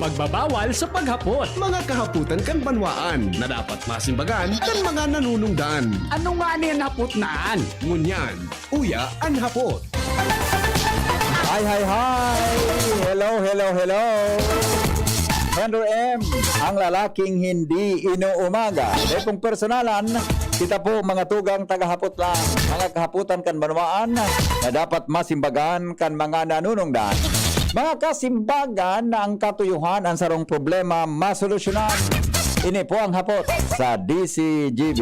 Pagbabawal sa paghapot. Mga kahaputan kan banwaan na dapat masimbagan kan mga nanunungdan. Ano nga niyan hapot naan? Ngunyan, uya ang hapot. Hi! Hello! Henry M, ang lalaking hindi inuumaga. May pong personalan, kita po mga tugang tagahapot lang, mga kahaputan kan banwaan na dapat masimbagan kan mga nanunungdan. Mga kasimbagan na ang katuyuhan ang sarong problema masolusyonan. Ini po ang hapot sa DCGB.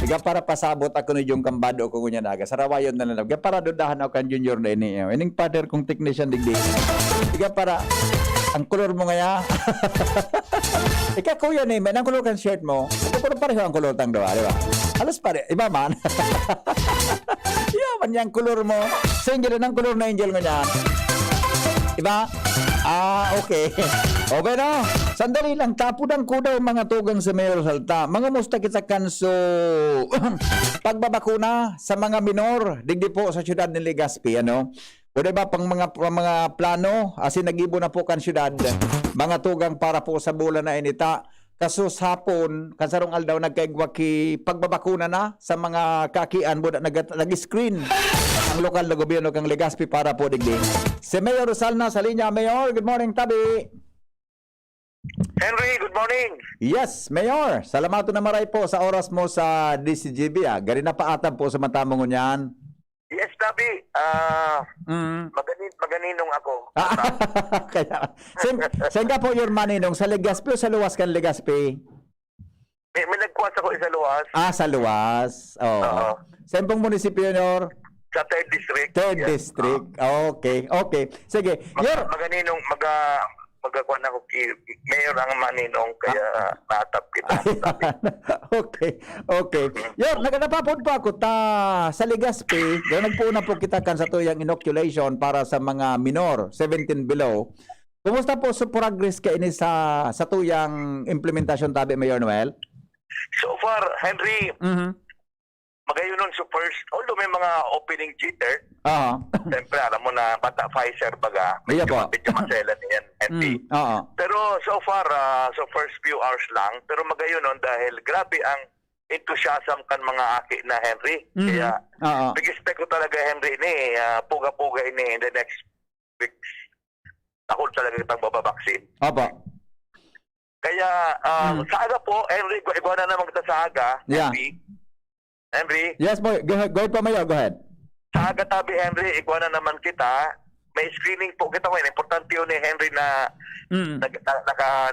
Iga para pasabot ako ni yung kambado ko ngunya naga. Sarawayon na lang. Iga para dodahan ako kan junior na ini. Ining partner kong technician digdi. Iga para ang color mo ngaya. Ika kuya ni, ang color kan shirt mo. Ito ko pareho ang color tang doa, di ba? Halos pare, iba man. Iba man yung color mo. Single ang color na angel ngunya. Diba? Okay. Okay no? Sandali lang, tapudang ko daw mga tugang sa Mayor Salta. Mga musta kita kanso pagbabakuna sa mga minor, digdi po sa syudad ni Legazpi, ano? O diba, pang mga plano, asin nagibo na po kan syudad, mga tugang para po sa bulan na inita. Kaso hapon, kasarong aldaw nagkaigwaki pagbabakuna na sa mga kakian mo nag-screen ang lokal na gobyerno kang Legazpi para po digdi. Si Mayor Rosalna sa linya. Mayor, good morning, tabi. Henry, good morning. Yes, Mayor. Salamato na maray po sa oras mo sa DCGB. Gari na paatan po sa matamong ngunyan. Yes, Tabi. Maganinong ako. Kaya, saan ka po your maninong? Sa Legazpi o sa luwas kan Legazpi? May nagkuwas ako sa luwas. Sa luwas. Oh. Saan pong munisipyo, Mayor? Sa 3rd District. 3rd Yes. District. Okay. Sige. Maganinong, magakuan ako kay Mayor ang maninong, kaya natap kita. Okay. Yor, naganapapod pa ako sa Legazpi. Nagpuuna po kita kan sa tuyang inoculation para sa mga minor, 17 below. Kumusta po sa progress ka ini sa tuyang implementasyon, tabi, Mayor Noel? So far, Henry, magayon nun sa first, although may mga opening jitter, siyempre alam mo na bata Pfizer baga, Iya po. medyo masela niyan, Henry. Pero so far, so first few hours lang, pero magayon nun dahil grabe ang enthusiasm kan mga aki na Henry. Kaya, big-expect ko talaga Henry ini, puga-puga ini in the next weeks. Ako talaga itang bababaksin. Opo. Kaya, sa aga po, Henry, iguan na naman kita sa aga, Yeah. Henry. Yes, boy. Go ahead pa, Mayor. Go ahead. Sa Agatabi, Henry, iguan na naman kita. May screening po kita ngayon. Importante yun ni Henry na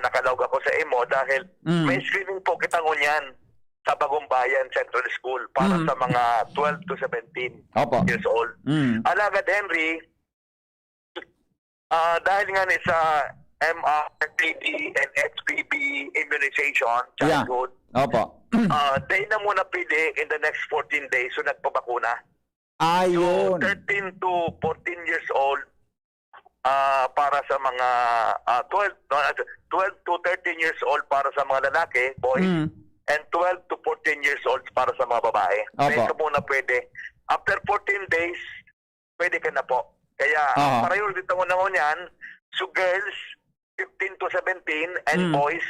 nakalawag ako sa imo dahil may screening po kita ngunyan sa Bagong Bayan Central School para sa mga 12 to 17 Opo. years old. Alagad, Henry, dahil nga ni sa MRTD and HPV immunization, childhood, Opo. day na muna pili in the next 14 days so nagpabakuna. Ayun. So 13 to 14 years old para sa mga 12 to 13 years old para sa mga lalaki, boys, and 12 to 14 years old para sa mga babae. Day ka muna pwede. After 14 days, pwede ka na po. Kaya priority mo na yan, so girls 15 to 17 and boys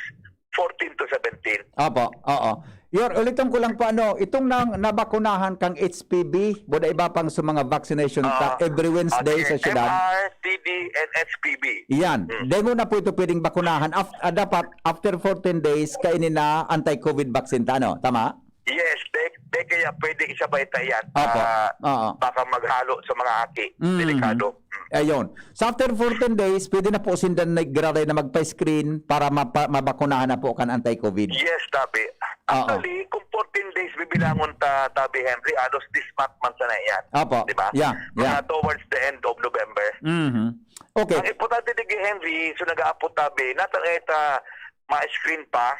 14 to 17. Opo, oo. Yor, ulitin ko lang po itong nabakunahan kang HPV, boda iba pang sa mga vaccination every Wednesday sa syudad. MRTD and HPV. Yan. Dengo na po ito pwedeng bakunahan. Dapat after 14 days, kainin na anti-COVID vaccine. Tama? Yes, de kaya pwede isabay tayan. Opo. Baka maghalo sa mga aki. Delikado. Ayun. So after 14 days, pwede na po sindan nag-graray na magpa-screen para mabakunahan na po kan anti-COVID. Yes, Tabi. Actually, kung 14 days bibilangon Tabi Henry, alos this month man sana yan. Opo. Diba? Yeah. Mga towards the end of November. Okay. Ang importante din Henry, so nag-aapot Tabi, natang ita ma-screen pa.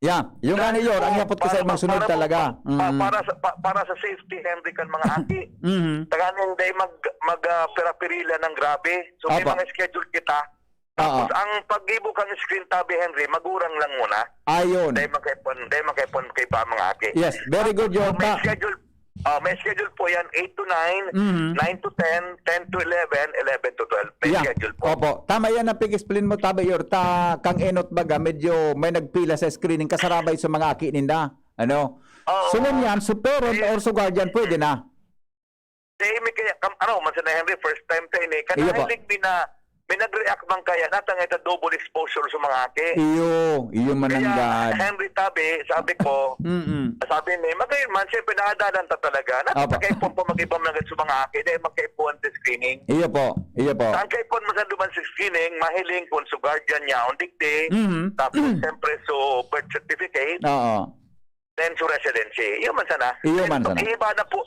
Yeah, yung ano Yor, ang yapot ko sa ibang sunod talaga. Para sa safety Henry kan mga aki. Taganin day mag-perapirila ng grabe. So may mga schedule kita. Tapos ang pag-ibo kang screen Tabi Henry, magurang lang muna. Ayun. Day makipon kay pa mga aki. Yes, very good Yor. May schedule May schedule po yan, 8 to 9, 9 to 10, 10 to 11, 11 to 12. May schedule po. Opo. Tama yan ang pig-explain mo, Tabayor. Kang enot baga, medyo may nagpila sa screening kasarabay sa mga aki ninda. Ano? Sunod yan, so parent or so guardian, pwede na. May kaya, man sa Henry, first time tayo ni. Iyo po. Kanahilig may nag-react bang kaya natang ito double exposure sa mga aki. Iyo mananggad. Kaya Henry sabi ko, sabi ni, magayon man, siyempre nakadalan ta talaga. Natakaipon po mag-ibang lang sa mga aki, dahil magkaipuan sa screening. Iyo po. Saan kaipon masaduman sa screening, mahiling kung sa guardian niya, on dikte, tapos siyempre so birth certificate, then so residency. Iyo man sana. Iyo man sana. Iba na po,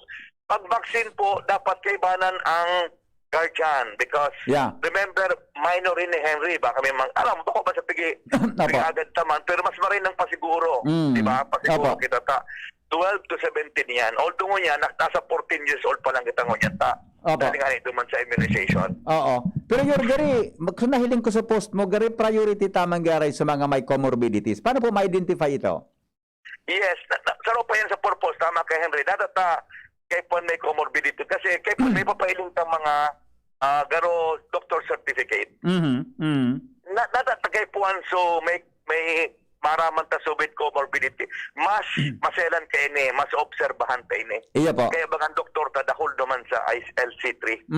pag vaccine po, dapat kaibanan ang guardian because remember minor rin ni Henry baka may alam bako ba sa pigi agad taman pero mas marin ng pasiguro di ba pasiguro kita ta 12 to 17 yan although niya nasa 14 years old pa lang kita ngunyan ta dahil nga nito man sa immunization pero yung gari nahiling ko sa post mo gari priority tamang garay sa mga may comorbidities paano po ma-identify ito? Yes saro pa yan sa purpose tama kay Henry dadata kay pon may comorbidity kasi kay pon may papailing ta mga garo doctor certificate. Natatagay puan so may maraman ta so with comorbidity. Mas maselan kay ni, mas obserbahan kay ni. Iya po. Kaya bagang doktor ta dahol naman sa LC3.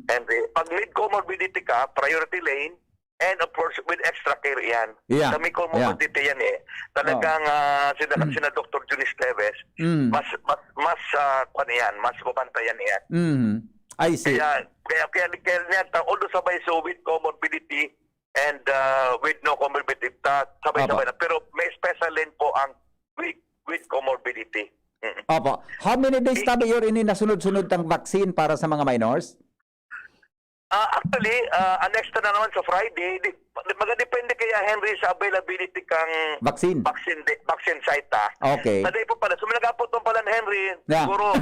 And pag may comorbidity ka, priority lane and of course with extra care yan. Yeah. May comorbidity yan eh. Talagang sina Dr. Junis Teves, mas yan, mas mabantayan yan. I see. Kaya niya, although sabay so with comorbidity and with no comorbidity, sabay-sabay na. Pero may special lane po ang with comorbidity. Opo. How many days tabi yun ini nasunod-sunod tang vaccine para sa mga minors? Actually, next na naman sa Friday, magadepende kaya Henry sa availability kang vaccine site Okay. Naday po pala. So minagapot mo pala ni Henry, siguro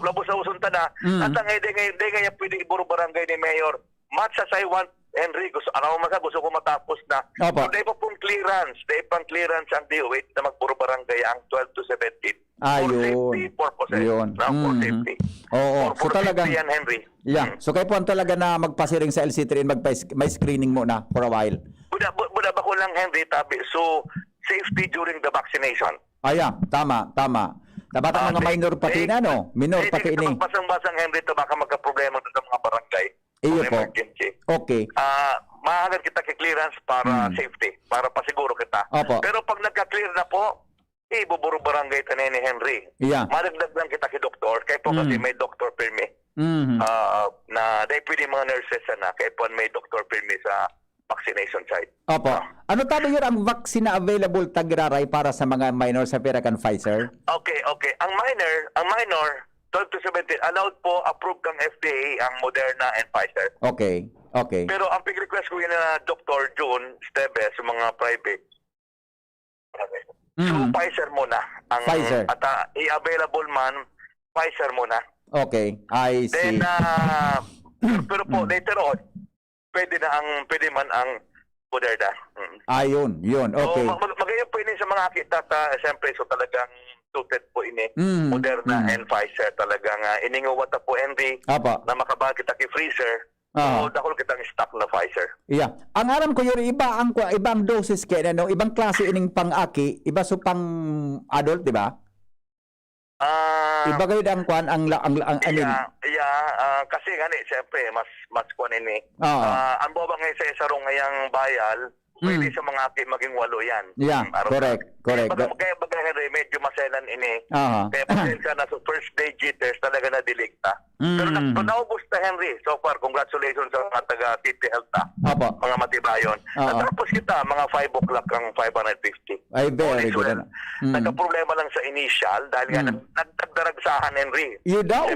labos sa usunta na. At ang hindi ngayon pwede iburo barangay ni Mayor. Much as I want Henry, gusto ko matapos na. So day po pong clearance, ang DOH na magburo barangay ang 12 to 17. For safety purposes. For safety. Oo. So talaga yan, Henry. So kayo po ang talaga na magpasiring sa LC3 and may screening muna for a while. Buda ba ko lang, Henry, tabi. So, safety during the vaccination. Tama. Dapat ang mga minor pati na, no? Minor pati ini. Basang-basang, Henry, ito baka magka-problema sa mga barangay. Iyo po. Emergency. Okay. Maaagad kita kay-clearance para safety, para pasiguro kita. Opo. Pero pag nagka-clear na po, ibuburo barangay tanin ni Henry. Madagdag lang kita kay doktor, kaya po kasi may doctor permit. Na dahil pwede mga nurses na kaya po may doctor permit sa vaccination site. Opo. Ano tabi yun ang vaccine na available tagraray para sa mga minor sa Pirakan Pfizer? Okay. Ang minor 12 to 17 allowed po, approved kang FDA ang Moderna and Pfizer. Okay. Pero ang request ko yun na Dr. June Esteves sa mga private. So Pfizer muna ang Pfizer. At i-available man Pfizer muna. Okay, I see. Then pero po later on pwede man ang Moderna. Ayun, okay. So magayon po ini sa mga kita siyempre so talagang suited po ini Moderna and Pfizer talagang ininguwat po Henry na makabal kita kay freezer. So dahol kitang stock na Pfizer. Ang aram ko yun ibang doses kaya ibang klase ining pang-aki, iba so pang adult, di ba? Iba kayo ang kwan ang kasi gani siyempre mas kwan ini. Ang boba ngayon sa isarong ngayang bayal, pwede sa mga aki maging 8 yan. Correct. Kaya baga Henry, medyo maselan ini. Kaya pasensya na sa first day jitters talaga na diligta. Pero naubos na Henry. So far, congratulations sa mga taga-Titi Health mga matibayon. Natapos kita, mga 5 o'clock ang 550. Ay, very good. Nagka-problema lang sa initial dahil nga nagdaragsahan Henry. You daw?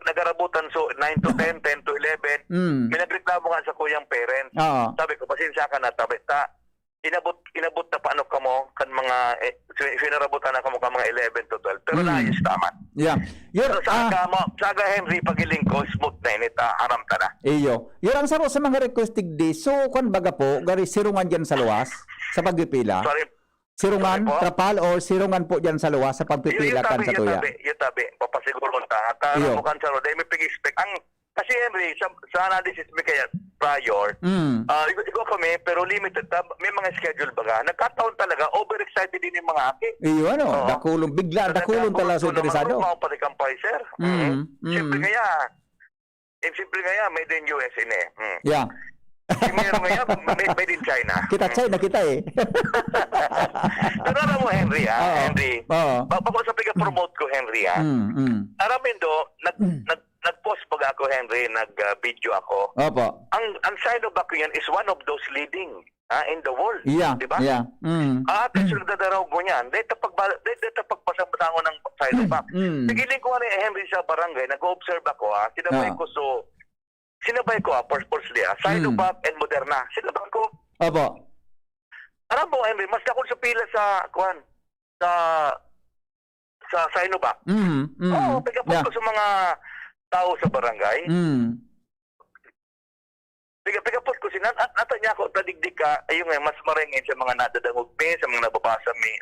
Nagarabutan so 9 to 10, 10 to 11. May nagreklamo nga sa kuyang parents. Sabi ko, pasensya ka na, tabi ta. Inabot na paano ka mo kan mga sinarabutan na ka mo ka mga 11 to 12 pero naayos tama. So, saga Henry pagiling ko smooth na inita haram ta na. Iyo. Yun ang saro sa mga requested days. So kun baga po gari sirungan diyan sa luwas sa pagpipila. Sorry. Sirungan, Sorry po? trapal, o sirungan po dyan sa luwa sa pagpipila kan sa tuya? Yung tabi. Papasiguro ta. Iyo. At mo kan sa road, may pag-expect. Kasi Henry, sa analysis may kaya prior, ikaw kami, pero limited, may mga schedule baga. Nagkataon talaga, overexcited din yung mga aki. Iyo, ano, dakulong, bigla, dakulong talaga sa interesado. Mga patikampay, sir. Siyempre kaya, made in US in eh. Yeah. Meron kaya, made in China. Kita China, kita eh. Pero alam mo, Henry, Henry, Oo. bako sa piga-promote ko, Henry, Aramin do, nag-post pag ako, Henry, nag-video ako. Opo. Ang Sinovac yan is one of those leading in the world. Yeah, di ba? yeah. Kasi nagdadaraw ko niyan. Dito pagpasambutan ko ng Sinovac. Pigiling ko ni Henry sa barangay, nag-observe ako, sinabay ko, firstly, Sinovac and Moderna. Sinabay ko. Opo. Alam mo, Henry, mas ako sa pila sa Sinovac. Oo, pagkapot ko sa mga tao sa barangay. Pagkapot ko sinan, at niya ako, tadigdig ka, ayun nga, mas maringin sa mga nadadangog me, sa mga nababasa me.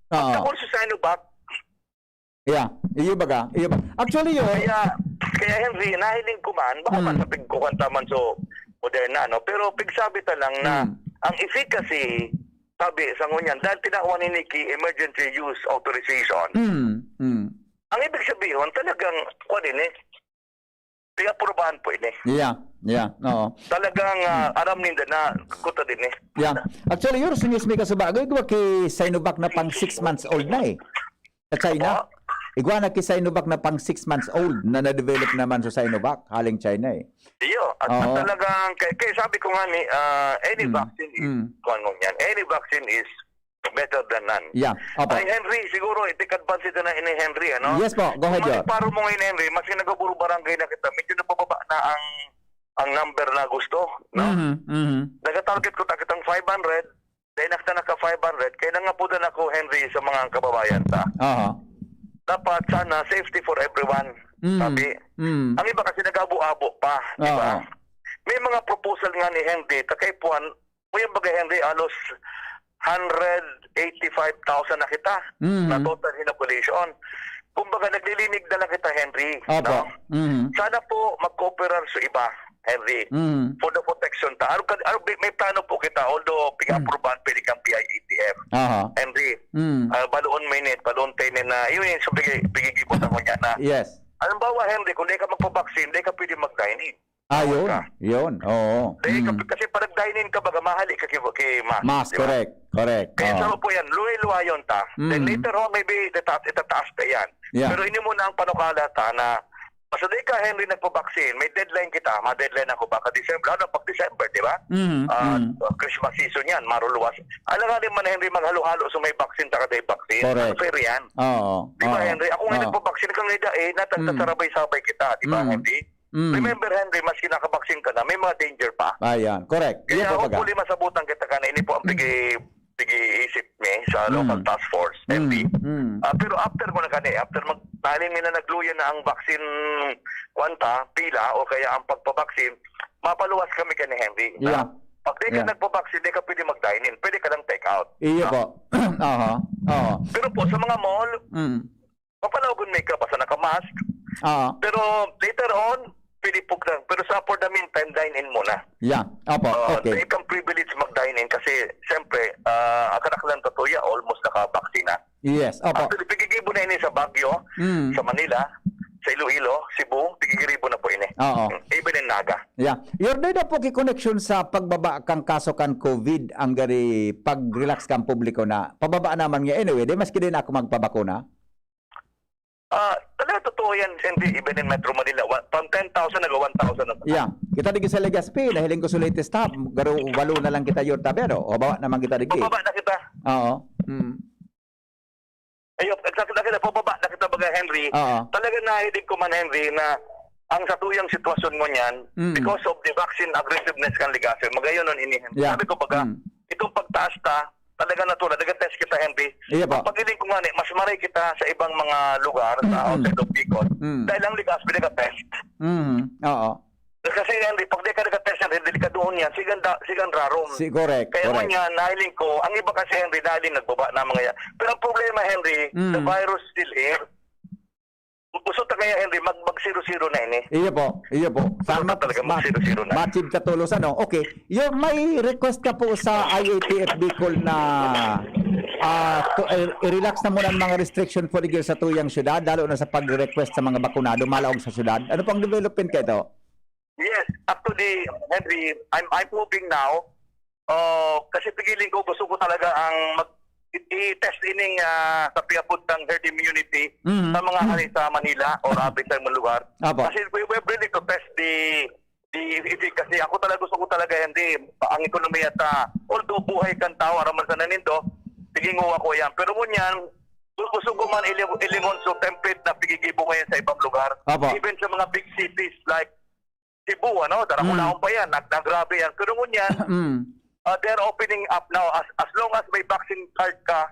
Ako sa Sinovac. Yeah, iyo baga. Actually, yun. Kaya Henry, nahiling ko man, baka man sa pigkukanta man so Moderna, no? Pero pigsabi ta lang na ang efficacy, sabi sa ngunyan, dahil tinakuha ni Nikki emergency use authorization, ang ibig sabihin, talagang, pinaprubahan po ini. Yeah, oo. Talagang aram ninda na kuta din eh. Yeah. Actually, yun, sinismi ka sa bagay, igwa kay Sinovac na pang 6 months old na eh. Sa China. Igwa na kay Sinovac na pang 6 months old na na-develop naman sa Sinovac, haling China eh. Iyo. At talagang, kaya sabi ko nga ni, any vaccine is, any vaccine is better than none. Yeah. Opo. Ay, Henry, siguro, take advantage na ini Henry, ano? Yes po, go ahead, Kung Yor. paro mo ngayon, Henry, mas nagaburo barangay na kita, medyo nabababa na ang number na gusto, no? Nagatarget ko takitang 500, dahil nakita naka 500, kaya nangapudan ako, Henry, sa mga kababayan ta. Dapat sana safety for everyone, sabi. Ang iba kasi nag-abo-abo pa, di ba? May mga proposal nga ni Henry, takaipuan, mo yung bagay Henry, alos 185,000 na kita na total inoculation. Kumbaga, naglilinig na lang kita, Henry. No? Sana po mag-cooperar sa iba, Henry, for the protection ta. May plano po kita, although pig-aproban, pwede kang PIETF. Henry, baloon minute, baloon tenin na, yun yung pigigibot ako niya na. Yes. Anong bawa, Henry, kung di ka magpabaksin, di ka pwede mag-dine-in. Yun, oo. Kasi pag nag-dine-in ka, baga mahali ka kay Mas, diba? Kaya correct. sa po yan, luwa yun ta. Then later on, maybe itataas pa yan. Yeah. Pero hindi mo na ang panukala ta na basta di ka, Henry, nagpabaksin, may deadline kita, ma-deadline ako baka December, pag-December, di ba? Christmas season yan, maruluwas. Alam nga din man, Henry, maghalo-halo sa may vaccine, taka-day vaccine. Correct. Fair yan. Di ba, Henry? Ako nga nagpabaksin kang nida, natagtasarabay-sabay kita, di ba, Henry? Remember, Henry, mas kinakabaksin ka na, may mga danger pa. Ayan, correct. Kaya hopefully masabutan kita ka na, ini po ang pigi-isip ni sa local task force, Henry. Pero after ko na kani, after magtaling na nagluyan na ang vaccine pila o kaya ang pagpabaksin, mapaluwas kami kani, Henry. Yeah. Pag di ka nagpabaksin, di ka pwede mag-dine-in, pwede ka lang take out. Iyo po. Pero po, sa mga mall, mapalawagan may ka, basta naka-mask. Pero later on, pwede po lang. Pero for the meantime, dine-in muna. Yeah. Opo, okay. They can privilege mag-dine-in kasi, siyempre, akaraklan tatuya, almost naka-vaccine na. Yes, opo. Actually, pigigibo na ini sa Baguio, sa Manila, sa Iloilo, Cebu, pigigibo na po ini. Even in Naga. Yeah. Your na po connection sa pagbaba kang kaso kan COVID, ang gari pag-relax kang publiko na, pababa naman nga anyway, di maski din ako magpabakuna? Talaga totoo yan, Henry, even in Metro Manila, from 10,000 nag 1,000 na. Yeah. Kita digi sa Legazpi, nahiling ko sa latest stop, garo walo na lang kita your tabero, o bawa naman kita digi. Pababa na kita. Ayun, pababa na kita baga, Henry. Talaga nahilig ko man, Henry, na ang satuyang sitwasyon mo niyan, because of the vaccine aggressiveness kan ligasin, magayon nun ini, Henry. Sabi ko baga, itong pagtaas ta, talaga natural, nag-test kita, Henry. Pag-iling ko nga mas maray kita sa ibang mga lugar, sa outside of Bicol, dahil ang ligas, pinag-test. Kasi Henry, pag di ka nag-test Henry, delikaduhon yan, sigan rarom. Correct, Kaya correct. mo niya, nahiling ko, ang iba kasi Henry, nahiling nagbaba na mga yan. Pero ang problema Henry, the virus still here. Gusto ta kaya Henry, mag-0-0 na ini. Iyo po. Sana talaga mag-0-0 na. Matib katulos, ano? Okay. Yung may request ka po sa IATF Bicol na i-relax na muna ang mga restriction for the sa tuyang syudad, lalo na sa pag-request sa mga bakunado, malaog sa syudad. Ano pang development ka ito? Yes, actually, Henry, I'm moving now. Kasi pigiling ko, gusto ko talaga ang i-test ining sa piapod ng herd immunity sa mga hari sa Manila or abis sa mga lugar. Kasi we're ready to test the kasi ako talaga gusto ko talaga Henry, ang ekonomiya ta, although buhay kan tao, araman sa nanindo, piginguha ko yan. Pero ngunyan, gusto ko man ilimon so template na pigigibo ngayon sa ibang lugar. Even sa mga big cities like Cebu, Darakulaon pa yan, nagrabe yan. Pero ngunyan, they're opening up now. As long as may vaccine card ka,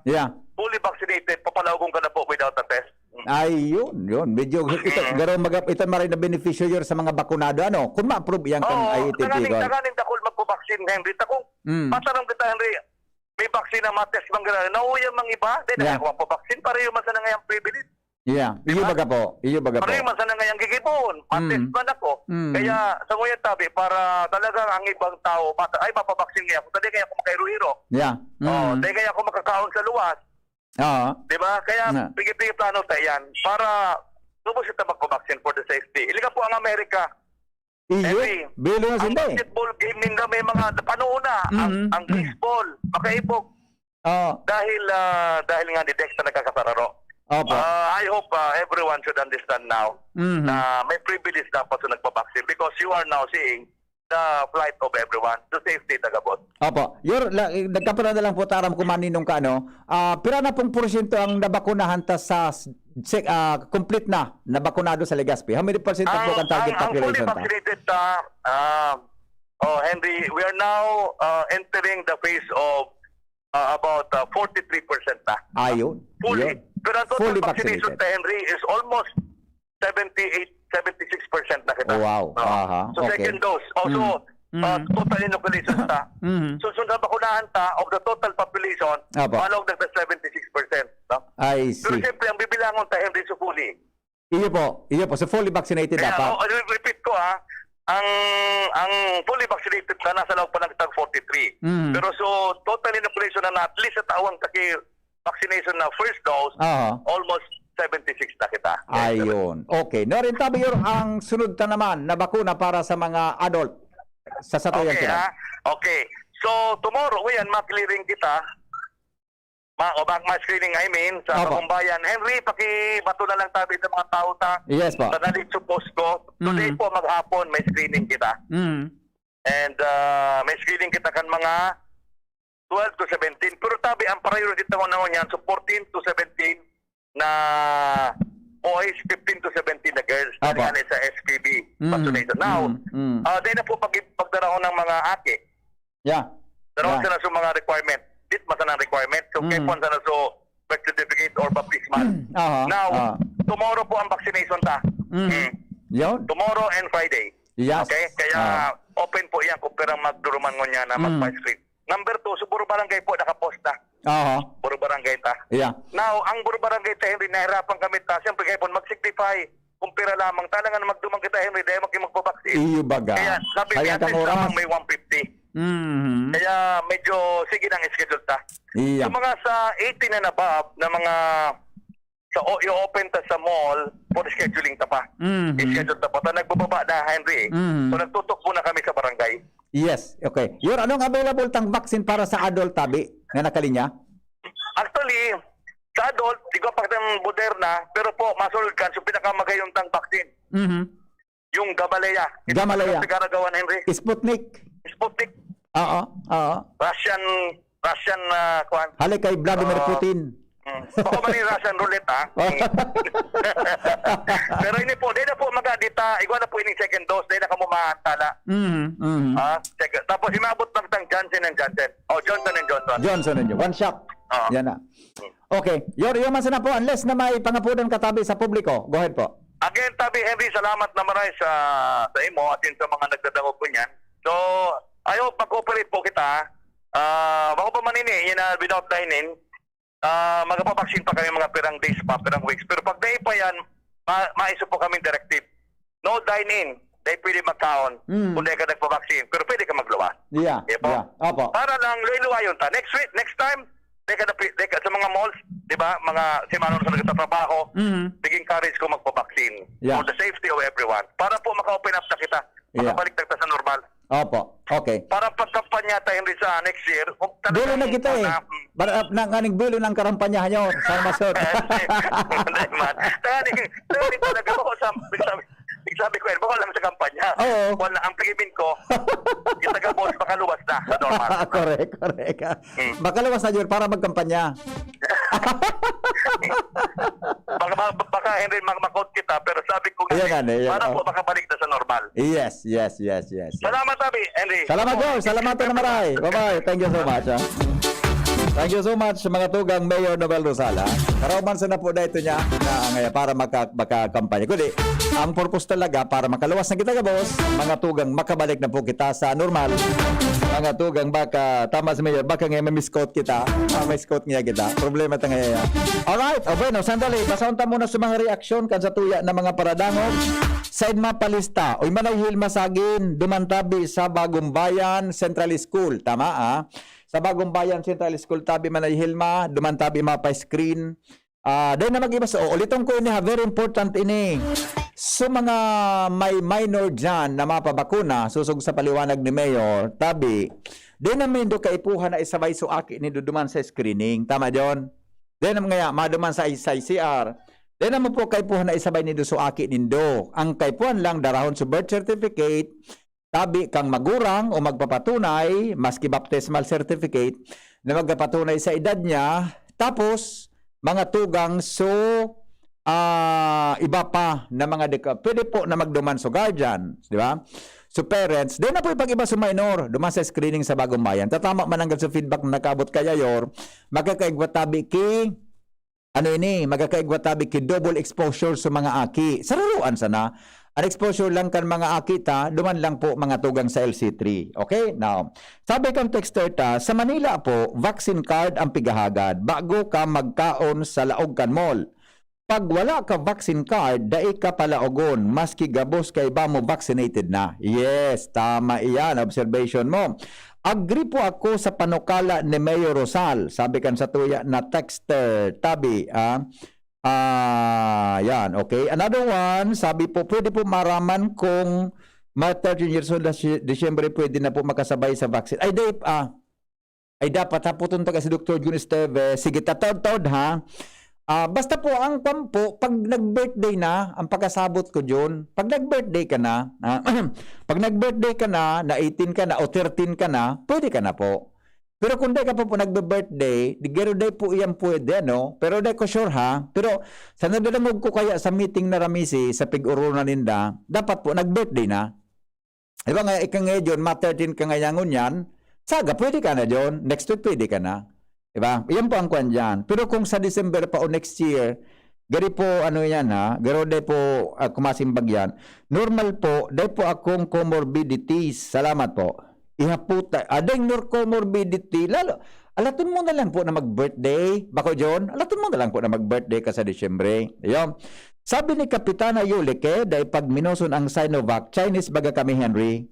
fully vaccinated, papalawagong ka na po without a test. Ay, yun. Medyo, ito maray na beneficiary sa mga bakunado. Ano? Kung ma-approve yan kang IATF. Taganin takol magpo-vaccine, Henry. Takong, patanong kita, Henry, may vaccine na matest bang gano'n. Nauyan mang iba, dahil nakakuha po vaccine, pareho man sa ngayang privilege. Yeah, iyo baga po. Pareho man sa ngayang gigibon, matest man ako. Kaya, sa nguyan tabi, para talagang ang ibang tao, ay mapabaksin ngayon. Dahil kaya ako makairuhiro. Dahil kaya ako makakaon sa luwas. Diba? Kaya, pigi-pigi plano tayo yan. Para, lubos ito magpabaksin for the safety. Iliga po ang Amerika. Iyo, bilo na ang sila basketball game ninga may mga panuuna. Ang baseball, makaibog. Dahil nga detect na nagkakasararo. I hope everyone should understand now na may privilege dapat sa nagpabaksin because you are now seeing the flight of everyone to safety tagabot. Nagkaparoon na lang po taram kumaninong ka, ano? Pira na pong porsyento ang nabakunahan ta sa complete na nabakunado sa Legazpi? How many percent po ang target population ang fully vaccinated Henry, we are now entering the phase of about 43% na. Ayun. Fully. Pero ang total Fully vaccination vaccinated. Henry is almost 76% na kita. Wow. So second dose. Also, total inoculation ta. So sa bakunahan ta, of the total population, malawag na 76%. No? I Pero see. siyempre, ang bibilangon ta Henry so fully. Iyo po. So fully vaccinated Kaya, dapat. repeat ko ang fully vaccinated ka nasa loob pa ng tag 43. Pero so total inoculation na at least sa tawang vaccination na first dose, almost 76 na kita. Ayun. Okay. Norin tabi ang sunod ta naman na bakuna para sa mga adult sa satuyan kita. Okay. So tomorrow, ma-clearing kita. Ma-screening sa Pambayan. Henry, pakibato na lang tabi sa mga tao ta. Yes po. Sa nalit suppose ko. Today po maghapon may screening kita. And may screening kita kan mga 12 to 17. Pero tabi, ang priority mo na yan, so 14 to 17 na boys, 15 to 17 na girls. Dahil sa SPB vaccination. Now, dahil na po pagdarahon ng mga ake. Darahon sila sa mga requirement. Dit masa ng requirement. So, kepon sana so birth certificate or baptismal. Now, tomorrow po ang vaccination ta. Tomorrow and Friday. Yes. Okay? Kaya open po yan kung perang magduruman mo niya na mag-screen. Number 2, so Buro Barangay po nakapost na. Buro Barangay ta. Now, ang Buro Barangay ta, Henry, nahirapan kami ta. Siyempre kayo po mag-signify kung pera lamang. Talaga na magdumang kita, Henry, dahil magpabaksin. Iyo baga. Kaya sabi niya, at least lamang may 150. Kaya medyo sige nang schedule ta. So mga sa 18 na above na mga sa i-open ta sa mall for scheduling ta pa. I-schedule ta pa. Nagbababa na, Henry. So nagtutok muna kami sa barangay. Yes, okay. Anong available tang vaccine para sa adult tabi nga nakalinya? Actually, sa adult, sigo pa ng Moderna, pero po masulod kan so pinakamagayon tang vaccine. Yung Gamaleya. Gamaleya. Pinagagawan, Henry. Sputnik. Russian kwan. Hali kay Vladimir Putin. Baka man yung Russian roulette, Pero ini po, dahil na po magadita, igwa na po ini second dose, dahil na ka mo maantala. Tapos imabot lang tang Johnson & Johnson. Johnson & Johnson. Johnson & Johnson. One shot. Yan na. Okay. Yung masana po, unless na may pangapunan katabi sa publiko. Go ahead po. Again, Tabi Henry, salamat na maray sa imo at yun sa mga nagdadangog ko niyan. So, ayaw mag-cooperate po kita. Bako pa manini, yun na without dining, magpapaksin pa kami mga pirang days pa, pirang weeks. Pero pag day pa yan, maiso po kami directive. No dine-in. Dahil pwede magkaon kung dahil ka nagpapaksin. Pero pwede ka magluwas. Yeah. Opo. Para lang luwa yun ta. Next time, dahil ka sa mga malls, di ba, mga simano na sa nagtatrabaho, biging courage ko magpapaksin. Yeah. For the safety of everyone. Para po maka-open up na kita. Makabalik na sa normal. Opo. Okay. Para pagkampanya tayo rin sa next year, Bulo na kita eh. Nganing bulo ng karampanyahan nyo. Saan masod? Hindi man. Tani talaga ako sabi ko, baka lang sa kampanya. Oo. Wala, ang tingin ko, yung taga-boss makaluwas na sa normal. Correct. Makaluwas na yun para magkampanya. baka hindi makot kita, pero sabi ko, para po makabalik na sa normal. Yes. Salamat, Tabi, Henry. Salamat po. Salamat na maray. Bye-bye. Thank you so much. Thank you so much mga tugang Mayor Nobel Rosala. Karauman sa na po dito niya na para makakampanya. Kundi, ang purpose talaga para makaluwas na kita ka boss, mga tugang makabalik na po kita sa normal. Mga tugang baka, tama si Mayor, baka ngayon may-misquote kita. May-misquote niya kita. Problema ito ngayon. Alright, bueno, sandali. Basaon ta muna sa mga reaksyon kan sa tuya na mga paradangog. Sa Edma Palista, oy manayhil masagin, dumantabi sa Bagong Bayan Central School. Tama Sa Bagong Bayan Central School, tabi manay Hilma, dumantabi mapa screen. Dahil na mag-iba sa ulitong ko ini very important ini. So mga may minor dyan na mapabakuna, susog sa paliwanag ni Mayor, tabi, dahil namin do kaipuhan na isabay so aki ni duduman sa screening. Tama John? Dahil naman nga, maduman sa ICR. Dahil naman po kaipuhan na isabay ni do so aki nindo. Ang kaipuhan lang darahon sa birth certificate, tabi kang magurang o magpapatunay, maski baptismal certificate, na magpapatunay sa edad niya, tapos mga tugang so iba pa na mga pwede po na magduman so guardian, di ba? So parents, di na po ipag-iba sa minor, duman sa screening sa Bagong Bayan. Tatama man hanggang sa feedback na nakabot kaya yor, magkakaigwatabi ki magkakaigwatabi ki double exposure sa mga aki. Sararuan sana. Ang exposure lang kan mga akita, duman lang po mga tugang sa LC3. Okay? Now, sabi kang texter ta, sa Manila po, vaccine card ang pigahagad bago ka magkaon sa laog kan mall. Pag wala ka vaccine card, dai ka palaogon, maski gabos kay ba mo vaccinated na. Yes, tama iyan, observation mo. Agree po ako sa panukala ni Mayor Rosal. Sabi kan sa tuya na texter, tabi, yan, okay. Another one, sabi po, pwede po maraman kung 13 years old na Disyembre pwede na po makasabay sa vaccine. Ay dapat haputon to kasi Dr. Jun Esteve. Sige, tatod ha. Basta po ang pampo, pag nag-birthday na, ang pagkasabot ko dyan, pag nag-birthday ka na, pag nag-birthday ka na 18 ka na o 13 ka na, pwede ka na po. Pero kung di ka po nagbe-birthday, digero day po iyan pwede, no? Pero di ko sure ha. Pero sa nadalamog ko kaya sa meeting na ramisi, sa pig-uruna ninda, dapat po nag-birthday na. Diba nga, ika nga dyan, ma-13 ka nga yangon yan, saga, pwede ka na dyan. Next week, pwede ka na. Diba? Iyan po ang kwan dyan. Pero kung sa December pa o next year, gari po, ano yan ha, garo day po kumasimbag yan. Normal po, day po akong comorbidities. Salamat po. Ihaputa. Adeng comorbidity. Lalo, alatin mo na lang po na mag-birthday. Bako John, alatin mo na lang po na mag-birthday ka sa Disyembre. Ayun. Sabi ni Kapitana Yulike, dahil pag minuson ang Sinovac, Chinese baga kami Henry.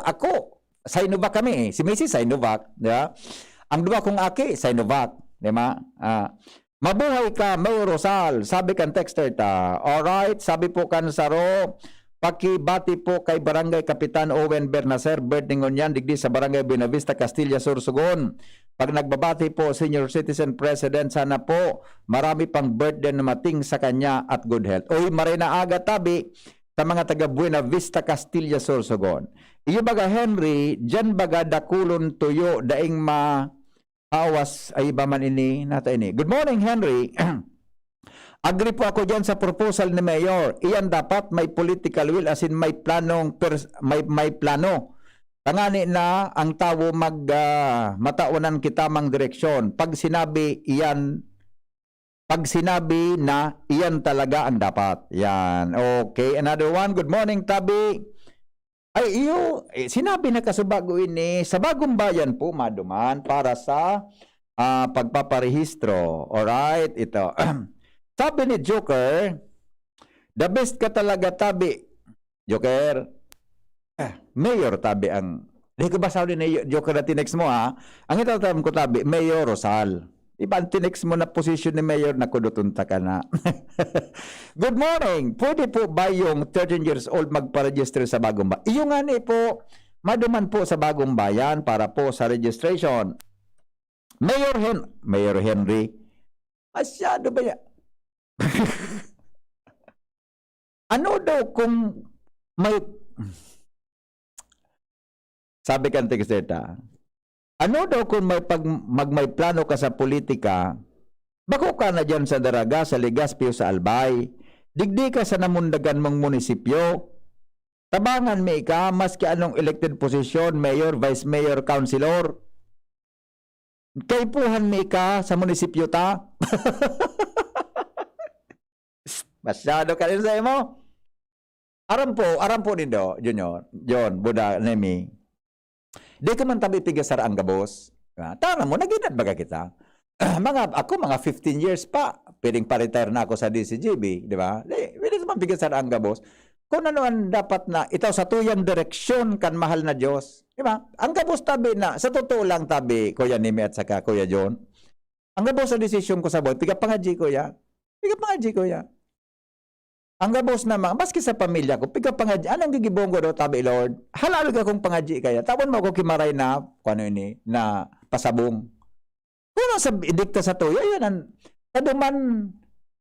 Ako. Sinovac kami Si Macy Sinovac. Diba? Ang dua kong aki, Sinovac. Diba? Mabuhay ka, Mayor Rosal. Sabi kan texter ta. Alright, sabi po kan Saro, pakibati po kay Barangay Kapitan Owen Bernacer, birthday ngon digdi sa Barangay Buenavista, Castilla, Sorsogon. Pag nagbabati po, Senior Citizen President, sana po marami pang birthday na mating sa kanya at good health. Uy, marina aga tabi sa mga taga Buenavista, Castilla, Sorsogon. Iyo baga Henry, dyan baga dakulon tuyo daing maawas ay iba man ini nata ini. Good morning Henry. Agree po ako dyan sa proposal ni Mayor. Iyan dapat may political will as in may planong may plano. Tangani na ang tao matawanan kita mang direksyon. Pag sinabi iyan pag sinabi na iyan talaga ang dapat. Yan. Okay, another one. Good morning, Tabi. Ay, sinabi na kasubago ini sa Bagong Bayan po, maduman, para sa pagpaparehistro. Alright, ito. Sabi ni Joker, the best ka talaga, Tabi. Joker, Mayor Tabi ang... Hindi ko basahin ni Joker na tinext mo, ha? Ang itatam ko, Tabi, Mayor Rosal. Iba ang tinext mo na posisyon ni Mayor na kudutunta ka na. Good morning. Pwede po ba yung 13 years old magpa-register sa Bagong Bayan? Iyo nga ni po, maduman po sa Bagong Bayan para po sa registration. Mayor Henry, masyado ba yan? Ano daw kung may... Sabi kang Tigseta, ano daw kung may plano ka sa politika, bako ka na dyan sa Daraga, sa Legazpi o sa Albay, digdi ka sa namundagan mong munisipyo, tabangan may ka, maski anong elected posisyon, mayor, vice mayor, councilor, kaipuhan may ka sa munisipyo ta. Masyado ka rin sa mo. Aram po nindo, Junior, John, Buda, Nemi. Di ka man tabi pigasar ang gabos. Tara mo, naginad baga kita. Ako, mga 15 years pa, pwedeng pa-retire na ako sa DCGB, di ba? Pwede naman pigasar ang gabos. Kung ano ang dapat na, itaw sa tuyang direksyon kan mahal na Diyos. Di ba? Ang gabos tabi na, sa totoo lang tabi, Kuya Nemi at saka Kuya John, ang gabos sa desisyon ko sa buhay, piga pangadji Kuya. Ang gabos naman, maski sa pamilya ko, piga pangadji, anong gigibonggo daw tabi, Lord? Halalo ka kung pangadji kaya. Tawon mo ako kimaray na, kung ano ini, na pasabong. Kung ano sa idikta sa tuyo, yun ang, kaduman,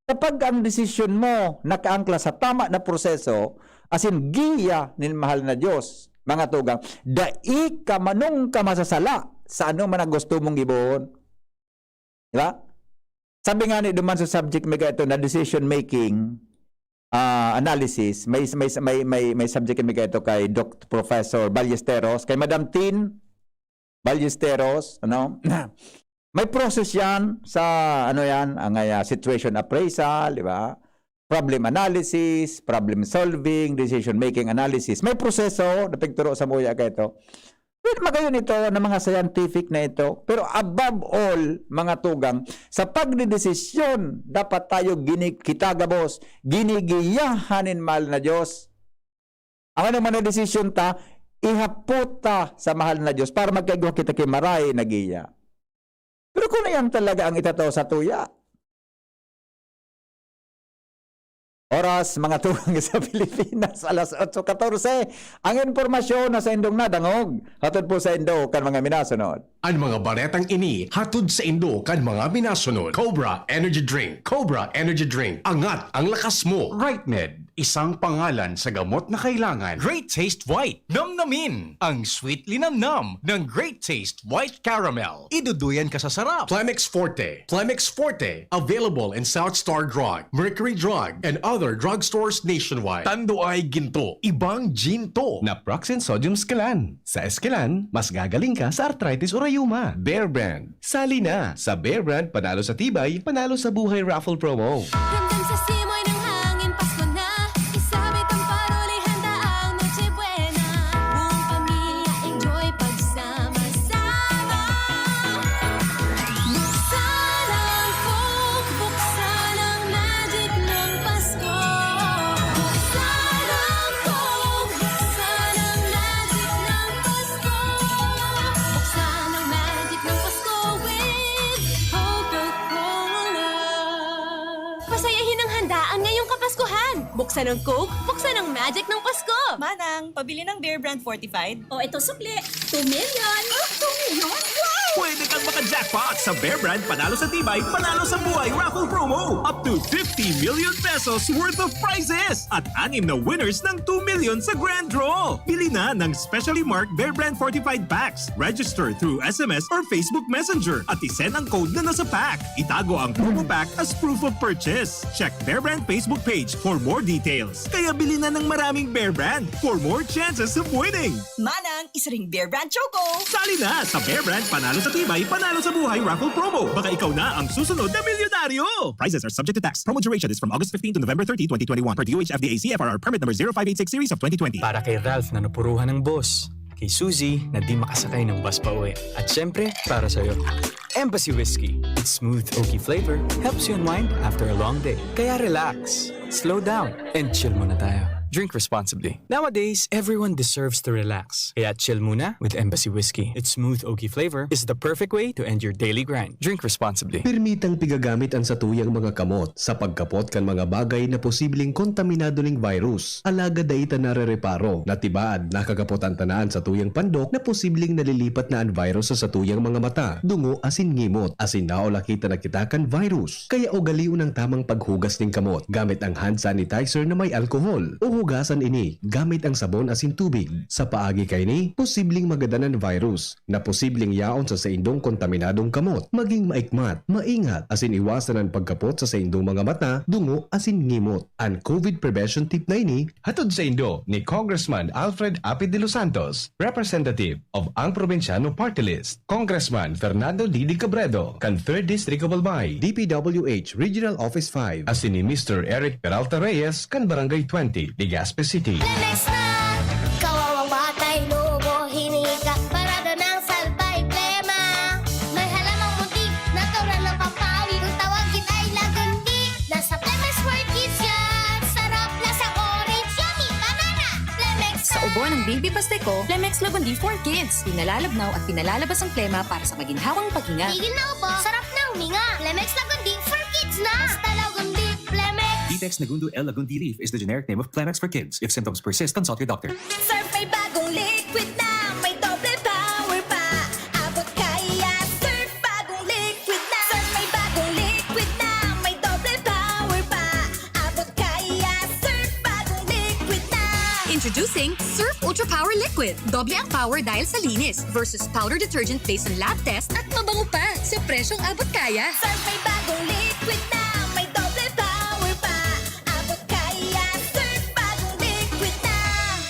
kapag ang desisyon mo nakaangkla sa tama na proseso, as in, giya ni mahal na Diyos, mga tugang, dai ka manong ka masasala sa anong man gusto mong ibuhon. Diba? Sabi nga ni duman sa subject may ito na decision making analysis, may subject may ito kay Dr. Professor Ballesteros, kay Madam Tin Ballesteros, ano? May process yan sa ano yan, ang situation appraisal, di ba? Problem analysis, problem solving, decision making analysis. May proseso, napigturo sa muya ka ito. Pero magayon ito ng mga scientific na ito. Pero above all, mga tugang, sa pagdidesisyon, dapat tayo kitagabos, ginigiyahanin mahal na Diyos. Ang ano man na desisyon ta, ihaputa sa mahal na Diyos para magkagawa kita kay maray na giya. Pero kung yan talaga ang itataw sa tuya, oras, mga tugang sa Pilipinas, alas 8:14. Ang impormasyon na sa indong nadangog, hatod po sa indo kan mga minasunod. Ang mga baretang ini hatod sa Indo kan mga minasunod. Cobra Energy Drink. Cobra Energy Drink. Angat ang lakas mo. RightMed. Isang pangalan sa gamot na kailangan. Great Taste White. Namnamin ang sweetly namnam ng Great Taste White Caramel. Iduduyan ka sa sarap. Plemex Forte. Plemex Forte. Available in South Star Drug, Mercury Drug, and other drugstores nationwide. Tando ay ginto. Ibang ginto. Naproxen Sodium Scalan. Sa Escalan, mas gagaling ka sa arthritis o rayuma. Bear Brand. Sali na sa Bear Brand, panalo sa tibay, panalo sa buhay raffle promo. Ramdam sa simoy ng hangin, Pasko na. Isabit ang paroli, handa ang Noche Buena. Buong pamilya, enjoy pagsama-sama. Buksan ang Coke, buksan ang magic ng Pasko. Buksan ang Coke, buksan ang magic ng Pasko. Buksan ang magic ng Pasko with Coca-Cola. Pasayahin ang handaan ngayong Kapaskuhan. Buksan ang Coke, buksan ang magic ng Pasko. Manang, pabili ng Bear Brand Fortified. O ito sukli, 2 million. 2 million? Wow! Pwede kang maka-jackpot sa Bear Brand Panalo sa Tibay, Panalo sa Buhay Raffle Promo. Up to 50 million pesos worth of prizes. At 6 na winners ng 2 million sa Grand Draw. Bili na ng specially marked Bear Brand Fortified Packs. Register through SMS or Facebook Messenger at isend ang code na nasa pack. Itago ang promo pack as proof of purchase. Check Bear Brand Facebook page for more details. Kaya bili na ng maraming Bear Brand for more chances of winning. Manang, isa ring Bear Brand Choco. Sali na sa Bear Brand Panalo sa tibay, panalo sa buhay raffle promo. Baka ikaw na ang susunod na milyonaryo. Prizes are subject to tax. Promo duration is from August 15 to November 30, 2021 per DOH FDA CFRR permit number 0586 series of 2020. Para kay Ralph na napuruhan ng boss. Kay Suzy na di makasakay ng bus pa uwi. At syempre, para sa'yo. Embassy Whiskey. Its smooth, oaky flavor helps you unwind after a long day. Kaya relax, slow down, and chill muna tayo. Drink responsibly. Nowadays, everyone deserves to relax. Kaya chill muna with Embassy Whiskey. Its smooth, oaky flavor is the perfect way to end your daily grind. Drink responsibly. Permitang pigagamit ang satuyang mga kamot sa pagkapot kan mga bagay na posibleng kontaminado ning virus. Alaga daita na reparo na tibaad nakagapot ang tanaan sa tuyang pandok na posibleng nalilipat na ang virus sa satuyang mga mata, dungo asin ngimot, asin naola kita nakitakan virus. Kaya ugaliw ng tamang paghugas ning kamot gamit ang hand sanitizer na may alkohol o hugasan ini gamit ang sabon asin tubig. Sa paagi kay ni, posibleng magadanan virus na posibleng yaon sa indong kontaminadong kamot. Maging maikmat, maingat, asin iwasan ang pagkapot sa indong mga mata, dungo asin ngimot. Ang COVID prevention tip na ini, hatod sa indo ni Congressman Alfred Apid de los Santos, representative of ang Provinciano Party List. Congressman Fernando Didi Cabredo, kan 3rd District of Albay, DPWH Regional Office 5, asin ni Mr. Eric Peralta Reyes, kan Barangay 20, Legazpi City. Lemex na! Kawawang batay, lubo, hinika, parada ng salbay, plema. May halamang muntik, natural ng pampawi, kung tawagin ay lagandi. Nasa Lemex World Kids yan! Sarap, lasang orange, yummy, banana! Lemex na! Sa ubo ng Baby Pasteco, Lemex Lagundi for Kids. Pinalalabnaw at pinalalabas ang plema para sa maginhawang paghinga. Tigil na upo, sarap na huminga. Lemex Lagundi for Kids na! Basta Lagundi, Lemex! Detex Nagundu L. Lagundi Leaf is the generic name of Plemex for kids. If symptoms persist, consult your doctor. Surf may bagong liquid na, may doble power pa. Abot kaya, surf bagong liquid na. Surf may bagong liquid na, may doble power pa. Abot kaya, surf bagong liquid na. Introducing Surf Ultra Power Liquid. Doble ang power dahil sa linis versus powder detergent based on lab test at mabango pa sa presyong abot kaya. Surf may bagong liquid na, may doble power pa. Abot kaya, surf bagong liquid na.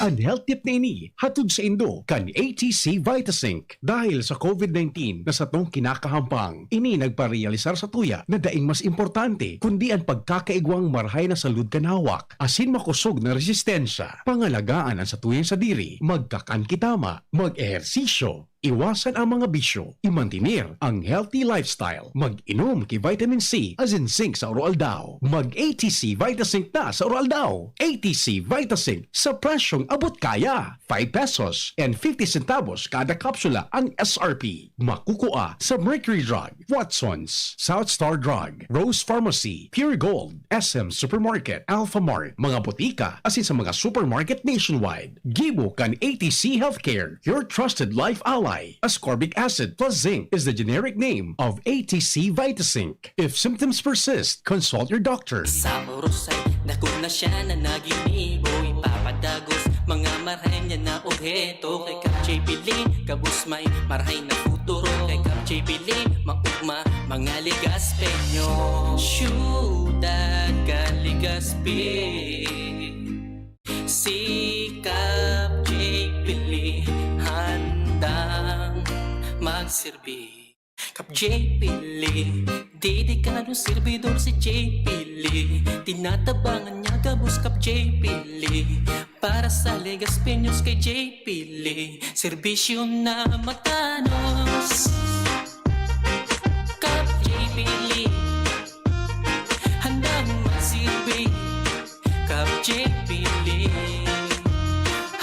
Ang health tip na ini, hatod sa indo kan ATC Vitasync. Dahil sa COVID-19 na sa tong kinakahampang, ini nagparealisar sa tuya na daing mas importante kundi ang pagkakaigwang marhay na salud kanawak, asin makusog na resistensya, pangalagaan ang sa tuyang sa diri, magkakan kitama, mag-ehersisyo, iwasan ang mga bisyo, imantinir ang healthy lifestyle, mag-inom ki vitamin C as in zinc sa Oroaldao, mag-ATC Vitasync na sa Oroaldao. ATC Vitasync sa presyong abot kaya, 5 pesos and 50 centavos kada kapsula ang SRP. Makukuha sa Mercury Drug, Watsons, South Star Drug, Rose Pharmacy, Pure Gold, SM Supermarket, Alpha Mart, mga botika asin sa mga supermarket nationwide. Gibo kan ATC Healthcare, your trusted life ally. Ascorbic acid plus zinc is the generic name of ATC Vitasync. If symptoms persist, consult your doctor. Sa oros ay dako na siya na naginibo, ipapadagos mga marhay niya na obheto. Kay Kap J. Pili, kabus may marhay na futuro. Kay Kap J. Pili, maugma mga Legazpeño. Syudad ka Legazpi, si Kap J. Pili handang magsilbi. Kap J. Pili, dedikadong servidor si J. Pili. Tinatabangan niya gabos Kap J. Pili. Para sa Legazpeños kay J. Pili, serbisyo na matanos. Kap J. Pili, handang magsilbi. Kap J. Pili,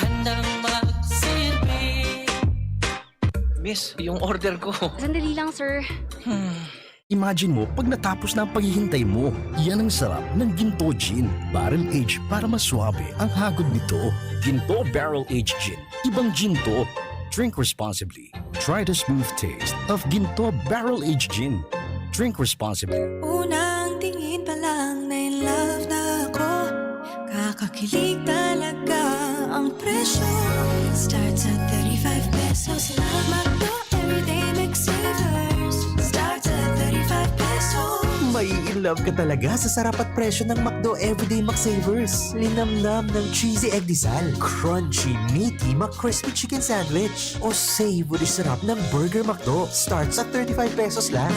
handang magsilbi. Miss, yung order ko. Sandali lang, sir. Imagine mo, pag natapos na ang paghihintay mo, yan ang sarap ng Ginto Gin. Barrel Aged para mas swabe ang hagod nito. Ginto Barrel Aged Gin. Ibang Ginto. Drink responsibly. Try the smooth taste of Ginto Barrel Aged Gin. Drink responsibly. Unang tingin pa lang na in love na ako. Kakakilig talaga ang presyo. Starts at 35 pesos lang. Magno everyday mix savers. Starts at 35 pesos. May in love ka talaga sa sarap at presyo ng McDo Everyday McSavers. Linamnam ng cheesy egg disal, crunchy, meaty McCrispy chicken sandwich, o savory sarap ng Burger McDo. Starts at 35 pesos lang.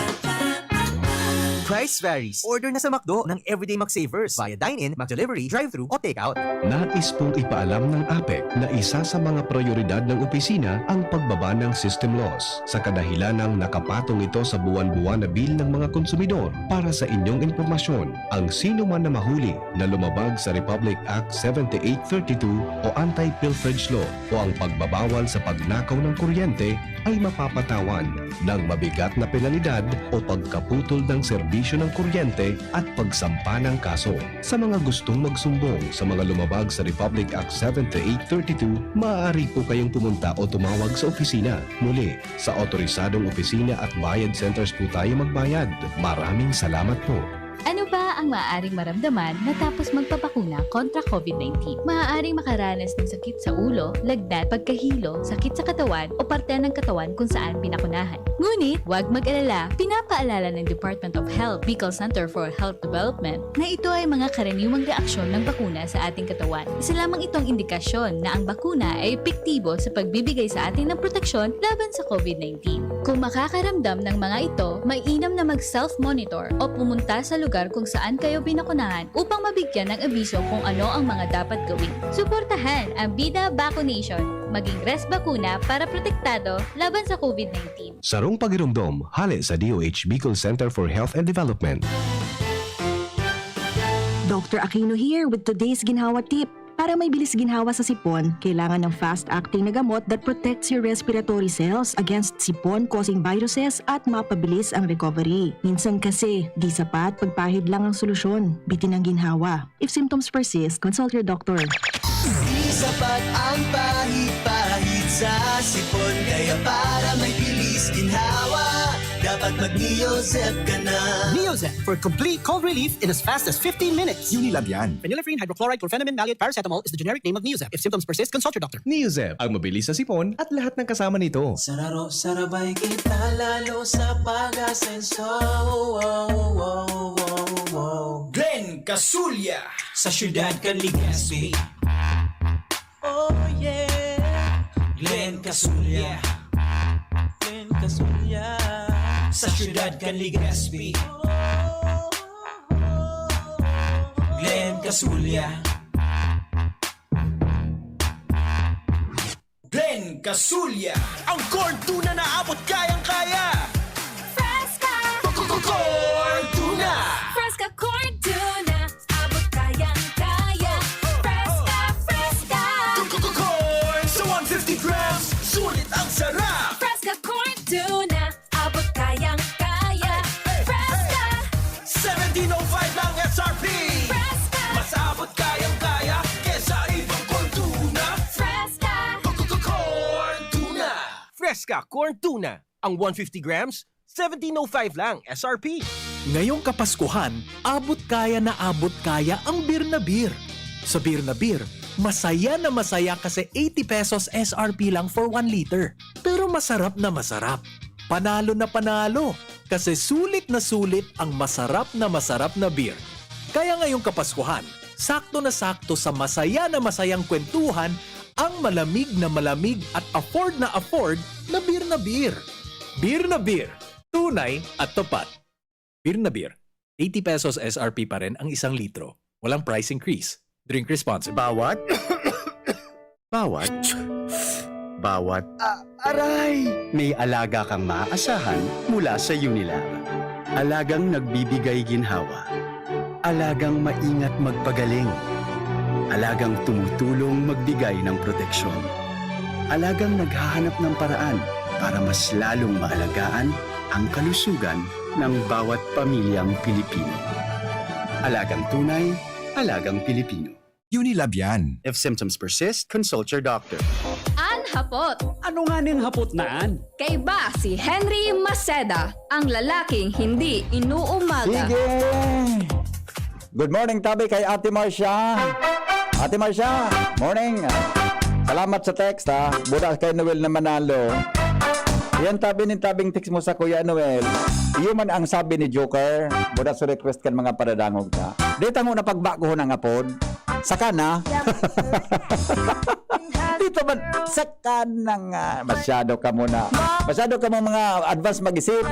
Price varies. Order na sa McDo ng Everyday McSavers via dine-in, McDelivery, drive-thru o take-out. Nais pong ipaalam ng APEC na isa sa mga prioridad ng opisina ang pagbaba ng system loss sa kadahilan ng nakapatong ito sa buwan-buwan na bill ng mga konsumidor. Para sa inyong impormasyon, ang sino man na mahuli na lumabag sa Republic Act 7832 o Anti-Pilferage Law o ang pagbabawal sa pagnakaw ng kuryente ay mapapatawan ng mabigat na penalidad o pagkaputol ng serbisyo ng kuryente at pagsampa ng kaso. Sa mga gustong magsumbong sa mga lumabag sa Republic Act 7832, maaari po kayong pumunta o tumawag sa opisina. Muli, sa otorisadong opisina at bayad centers po tayo magbayad. Maraming salamat po. Ano ba ang maaaring maramdaman matapos magpapakuna kontra COVID-19? Maaaring makaranas ng sakit sa ulo, lagnat, pagkahilo, sakit sa katawan o parte ng katawan kung saan pinakunahan. Ngunit, huwag mag-alala. Pinapaalala ng Department of Health, Bicol Center for Health Development na ito ay mga karaniwang reaksyon ng bakuna sa ating katawan. Isa lamang itong indikasyon na ang bakuna ay epektibo sa pagbibigay sa atin ng proteksyon laban sa COVID-19. Kung makakaramdam ng mga ito, mainam na mag-self-monitor o pumunta sa lugar kung saan kayo binakunahan upang mabigyan ng abiso kung ano ang mga dapat gawin. Suportahan ang Bida Vaccination. Maging rest bakuna para protektado laban sa COVID-19. Sarong pagirumdom, hali sa DOH Bicol Center for Health and Development. Dr. Aquino here with today's ginhawa tip. Para may bilis ginhawa sa sipon, kailangan ng fast-acting na gamot that protects your respiratory cells against sipon-causing viruses at mapabilis ang recovery. Minsan kasi, di sapat pagpahid lang ang solusyon. Bitin ang ginhawa. If symptoms persist, consult your doctor. Di sapat ang pahit-pahit sa sipon, kaya para may bilis ginhawa, dapat mag-Neozep ka na. Neozep for complete cold relief in as fast as 15 minutes. Unilab yan. Phenylephrine, hydrochloride, chlorpheniramine, maleate, paracetamol is the generic name of Neozep. If symptoms persist, consult your doctor. Neozep, ang mabilis sa sipon at lahat ng kasama nito. Sararo, sarabay kita lalo sa pag-asenso. Glenn Casulya sa Syudad Legazpi. Oh yeah, Glenn Casulya. Glenn Casulya sa Syudad Legazpi. Glenn Casulya. Glenn Casulya. Ang corn tuna na abot kayang-kaya. Fresca! Corn tuna. Fresca corn tuna, abot kayang-kaya. Fresca, fresca! Corn sa 150 grams. Sulit ang sarap. Fresca corn tuna, abot kayang-kaya. Fresca! 17.05 lang SRP. Fresca! Mas abot kayang-kaya kesa ibang corn tuna. Fresca! Corn tuna. Fresca corn tuna. Ang 150 grams, 17.05 lang SRP. Ngayong Kapaskuhan, abot kaya na abot kaya ang beer na beer. Sa beer na beer, masaya na masaya kasi 80 pesos SRP lang for 1 liter. Pero masarap na masarap. Panalo na panalo kasi sulit na sulit ang masarap na beer. Kaya ngayong Kapaskuhan, sakto na sakto sa masaya na masayang kwentuhan ang malamig at afford na beer na beer. Beer na beer, tunay at tapat. Beer na beer, 80 pesos SRP pa rin ang 1 litro. Walang price increase. Drink responsibly. Aray! May alaga kang maaasahan mula sa Unilab. Alagang nagbibigay ginhawa. Alagang maingat magpagaling. Alagang tumutulong magbigay ng proteksyon. Alagang naghahanap ng paraan para mas lalong maalagaan ang kalusugan ng bawat pamilyang Pilipino. Alagang tunay, alagang Pilipino. Unilab yan. If symptoms persist, consult your doctor. Hapot. Ano nga ning hapot naan? Kay ba si Henry Maceda, ang lalaking hindi inuumaga. Sige! Good morning, tabi kay Ate Marcia. Ate Marcia, morning. Salamat sa text ha. Budas kay Noel na Manalo. Yan tabing text mo sa Kuya Noel. Iyo man ang sabi ni Joker. Buda sa request kan mga padadangog ka. Dito mo na pagbago ng apod. Saka na. Dito man. Saka na nga. Masyado ka muna. Masyado ka mga advance mag-isip.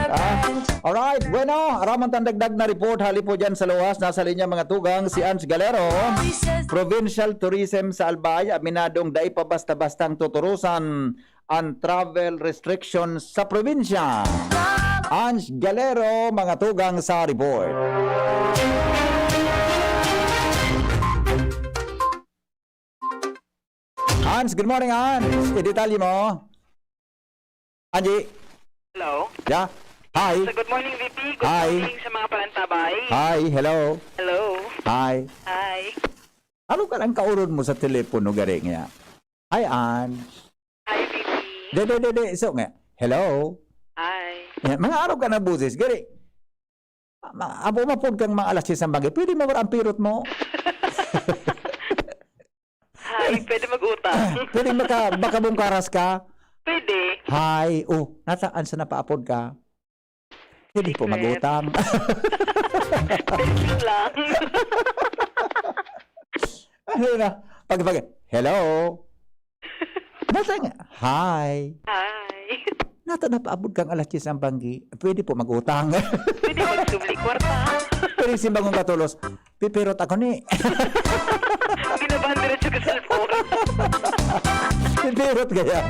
Alright. Bueno. Aramang tandagdag na report. Hali po dyan sa luwas. Nasa linya mga tugang. Si Ans Galero. Provincial Tourism sa Albay. Aminadong dai pa basta-bastang tuturusan ang travel restrictions sa probinsya. Ans Galero, mga tugang sa report. Hans, good morning, Hans. I-detalye mo. Angie. Hello. Yeah. Hi. So, good morning, VP. Good Hi. morning sa mga palantabay. Hi, hello. Hello. Hi. Hi. Ano ka lang kaurod mo sa telepono gari nga? Hi, Ans. Hi, VP. De. So nga. Hello. Hi. Yan, mga araw ka na busis. Gari. Abo mapod kang mga alas 6 ang bagay. Pwede mo ang pirot mo. Hi, pwede mag-utang. Pwede baka bungkaras ka. Pwede. Hi. Oh, nasaan sa napaapod ka? Pwede po magutang. Testing lang. Ano na? Pag hello. Nasa nga? Hi. Hi. Nata napaabot kang alas 10 ang banggi. Pwede po magutang. Pwede magsubli kwarta. Pwede simbangong katulos. Pipirot ako ni. Ginabahan diretso ka cellphone. Pipirot kaya.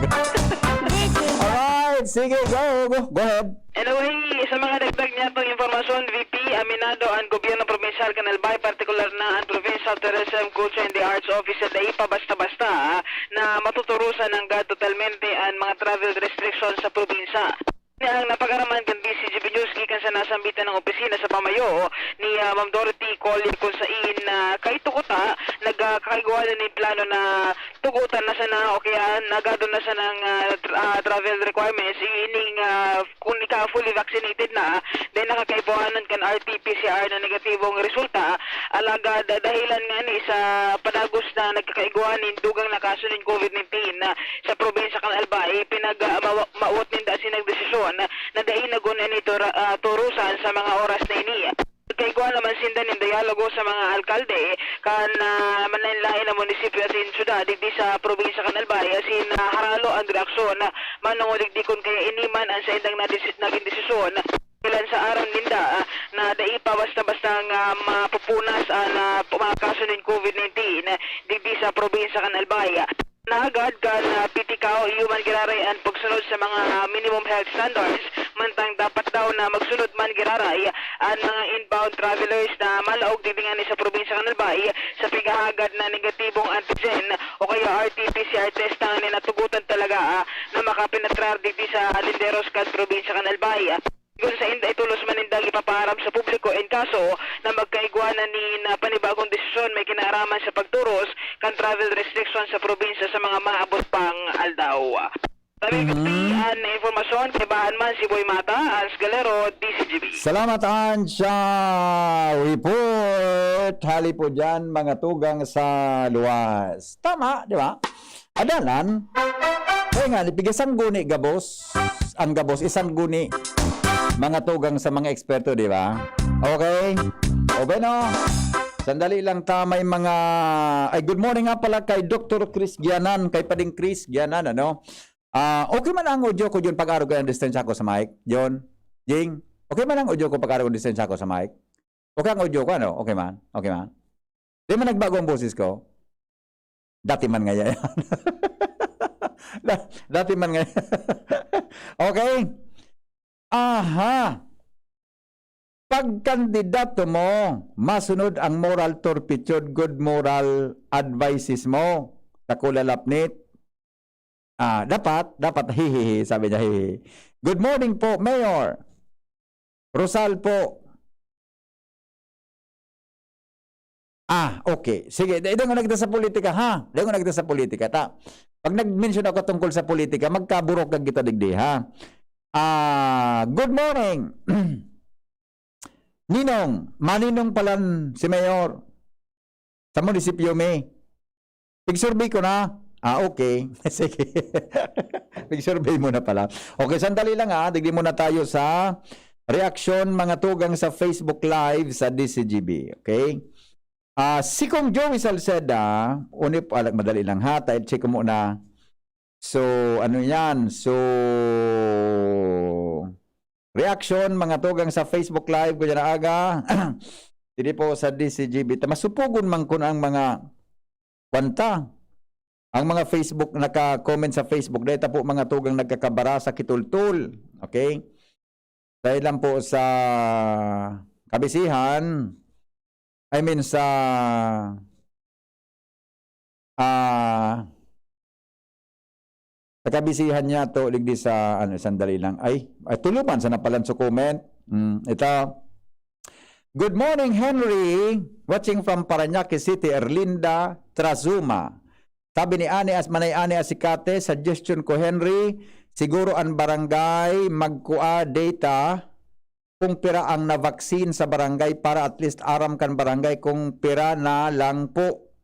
Alright, sige, go ahead. Anyway, sa mga dagdag niya itong informasyon, VP, aminado ang gobyerno provincial Canalbay, partikular na ang Provincial Tourism, Culture and the Arts Office sa DAIPA basta-basta na matuturusan ng totalmente ang mga travel restrictions sa probinsya. Ang napagaraman kan BCGB News gikan sa nasambitan ng opisina sa pamayo ni Ma'am Dorothy Collier kung saan kay tukuta nagkakagawa na ni plano na tugutan na sana o kaya nagado na sa ng travel requirements ining kung ika fully vaccinated na then nakakaibuhanan kan RT-PCR na negatibong resulta alaga dahilan nga ni sa padagos na nagkakaiguan ni dugang na kaso ng COVID-19 sa probinsya kan Albay mauot ninda sinagdesisyon na dahin nagun ni turusan sa mga oras na ini. Kaiguan naman sinda ng dialogo sa mga alkalde kan manlain na munisipyo at syudad di sa probinsya kan Albay asin haralo ang reaksyon manunguligdikon kaya iniman ang sa indang naging desisyon ilan sa araw ninda na daipa basta-basta mapupunas ang mga kaso ng COVID-19 di sa probinsya kan Albay. Naagad kan pitikaw human giraray ang pagsunod sa mga minimum health standards mantang dapat daw na magsunod man giraray ang mga inbound travelers na malaog didingan sa probinsya kan Albay sa pigahagad na negatibong antigen o kaya RT-PCR test na natugutan talaga na makapinatrar dito sa Linderos kan probinsya kan Albay. Kung sa inday tulos manindang ipapaharap sa publiko in kaso na magkaiguanan ni na panibagong desisyon may kinaaraman sa pagturos kan travel restrictions sa probinsya sa mga maabot pang aldaw. Sabi ang informasyon kay Bahan man si Boy Mata, Ans Galero, DCGB. Salamat Ans sa report. Hali po dyan mga tugang sa luwas. Tama, di ba? Adalan, kaya nga, ipigasang guni gabos. Ang gabos, isang guni. Mga tugang sa mga eksperto, di ba? Okay? Okay, no? Sandali lang may mga... Ay, good morning nga pala kay Dr. Chris Gianan, kay Pading Chris Gianan, ano? Okay man ang audio ko yun pag-araw ko ng distance ako sa mic? John? Jing? Okay man ang audio ko pag-araw ko ng distance ako sa mic? Okay ang audio ko, ano? Okay man? Okay man? Di man nagbago ang boses ko? Dati man nga yan. Dati man nga. Okay? Aha. Pag kandidato mo, masunod ang moral turpitude, good moral advices mo sa kulalapnit. Dapat, hihihi, sabi niya, hihihi. Good morning po, Mayor. Rosal po. Okay. Sige, doon ko nagda sa politika, ha? Doon ko nagda sa politika, ta? Pag nag-mention ako tungkol sa politika, magkaburok kag kita digdi, ha? Good morning. Ninong, maninong palan si Mayor sa munisipyo may. Pig-survey ko na. Okay. Sige. Nag-survey muna pala. Okay, sandali lang digdi muna tayo sa reaksyon mga tugang sa Facebook Live sa DCGB. Okay? Si Kong Joey Salceda, madali lang ha, tayo check ko muna. So, ano yan? So, reaction mga tugang sa Facebook Live ko na aga. Dili po sa DCGB. Masupugon man ko ang mga kwanta. Ang mga Facebook, naka-comment sa Facebook, dahil po mga tugang nagkakabara sa kitultul. Okay? Dahil lang po sa kabisihan, sa kabisihan niya to, ligdi sa, sandali lang. Ay tuluman sa napalan sa comment. Ito. Good morning, Henry. Watching from Parañaque City, Erlinda Trazuma. Sabi ni Ani Manay Ani Asikate, suggestion ko Henry, siguro ang barangay magkua data kung pira ang na-vaccine sa barangay para at least aram kan barangay kung pira na lang po.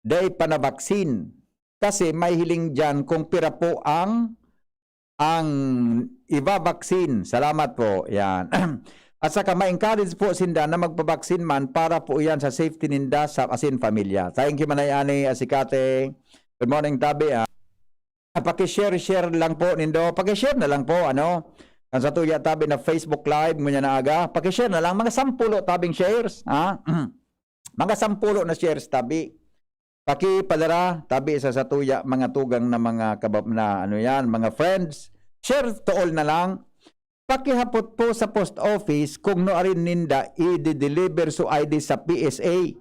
Day pa na-vaccine. Kasi may hiling dyan kung pira po ang iba-vaccine. Salamat po. Yan. At saka ma-encourage po sinda na magpabaksin man para po yan sa safety ninda sa asin pamilya. Thank you Manayani Asikate. Good morning Tabi. Paki-share lang po nindo. Paki-share na lang po ang sa tuya Tabi na Facebook Live mo na aga. Paki-share na lang mga 10 tabing shares, mga 10 na shares Tabi. Paki-padara Tabi sa tuya mga tugang na mga kabab na mga friends. Share to all na lang. Pakihapot po sa post office kung noarin ninda i-deliver so ID sa PSA.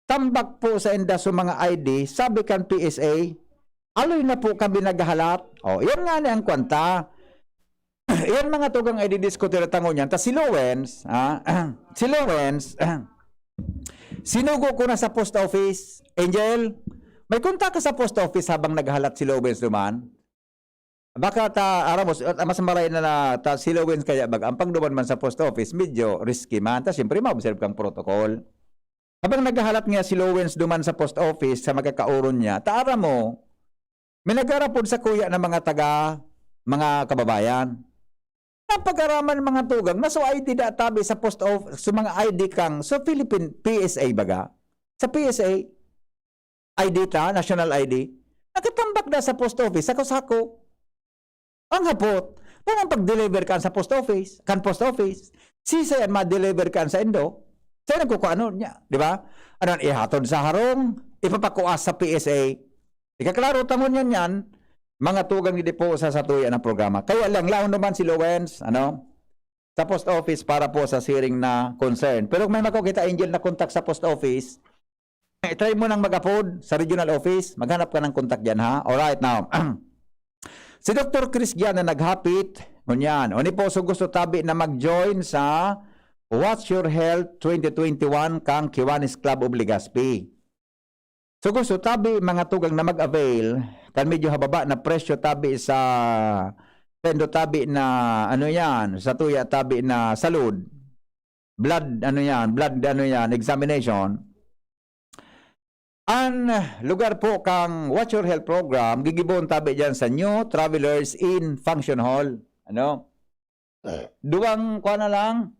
Tambak po sa inda so mga ID, sabi kan PSA, aloy na po kami naghahalap. Yan nga na ang kwanta. Yan mga tugang ID diskutir tango niyan. Ta si Lowens, sinugo ko na sa post office. Angel, may kontak ka sa post office habang naghahalap si Lowens duman? Baka aramos, mas maray na si Lowens kaya ang pagduman man sa post office, medyo risky man. Siyempre, ma-observe kang protocol. Habang naghahalap nga si Lowens duman sa post office sa magkakauron niya, taara mo, may nagharapod sa kuya ng mga kababayan. Napag-araman mga tugang, na so ID tabi sa post office, so mga ID kang, so Philippine PSA baga? Sa PSA, ID national ID, nakatambak na sa post office, sako-sako. Ang hapot, kung pag-deliver ka sa post office, sisa yan ma-deliver ka sa indo, sa'yo nagkukuano niya, di ba? Ihatod sa harong, ipapakuas sa PSA. Ikaklaro tangon yan, mga tugang hindi po sa satuya ng programa. Kaya lang, laon naman si Lowens, sa post office para po sa sharing na concern. Pero kung may makakita Angel na contact sa post office, try mo nang mag-upload sa regional office, maghanap ka ng contact dyan ha. Alright, now, si Dr. Chris Gian na naghapit, ngunyan, po so gusto tabi na mag-join sa What's Your Health 2021 kang Kiwanis Club of Legazpi. So gusto tabi mga tugang na mag-avail, kan medyo hababa na presyo tabi sa tendo tabi na sa tuya tabi na salud, blood examination. Ang lugar po kang Watch Your Health program, gigibon tabi dyan sa New Travelers in Function Hall. Duwang kuha na lang.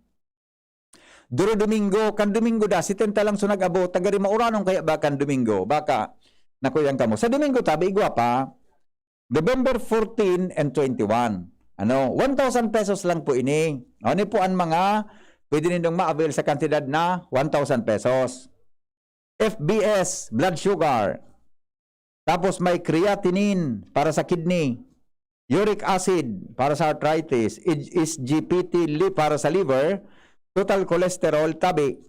Duro Domingo, kan Domingo da, si Tenta lang sunag abo, tagari mauranong kaya ba kan Domingo? Baka, nakuyang kamo. Sa Domingo tabi, igwa pa, November 14 and 21. 1,000 pesos lang po ini. Ano po ang mga pwede nindong ma-avail sa kantidad na 1,000 pesos. FBS, blood sugar. Tapos may creatinine para sa kidney. Uric acid para sa arthritis. SGPT para sa liver. Total cholesterol, tabi.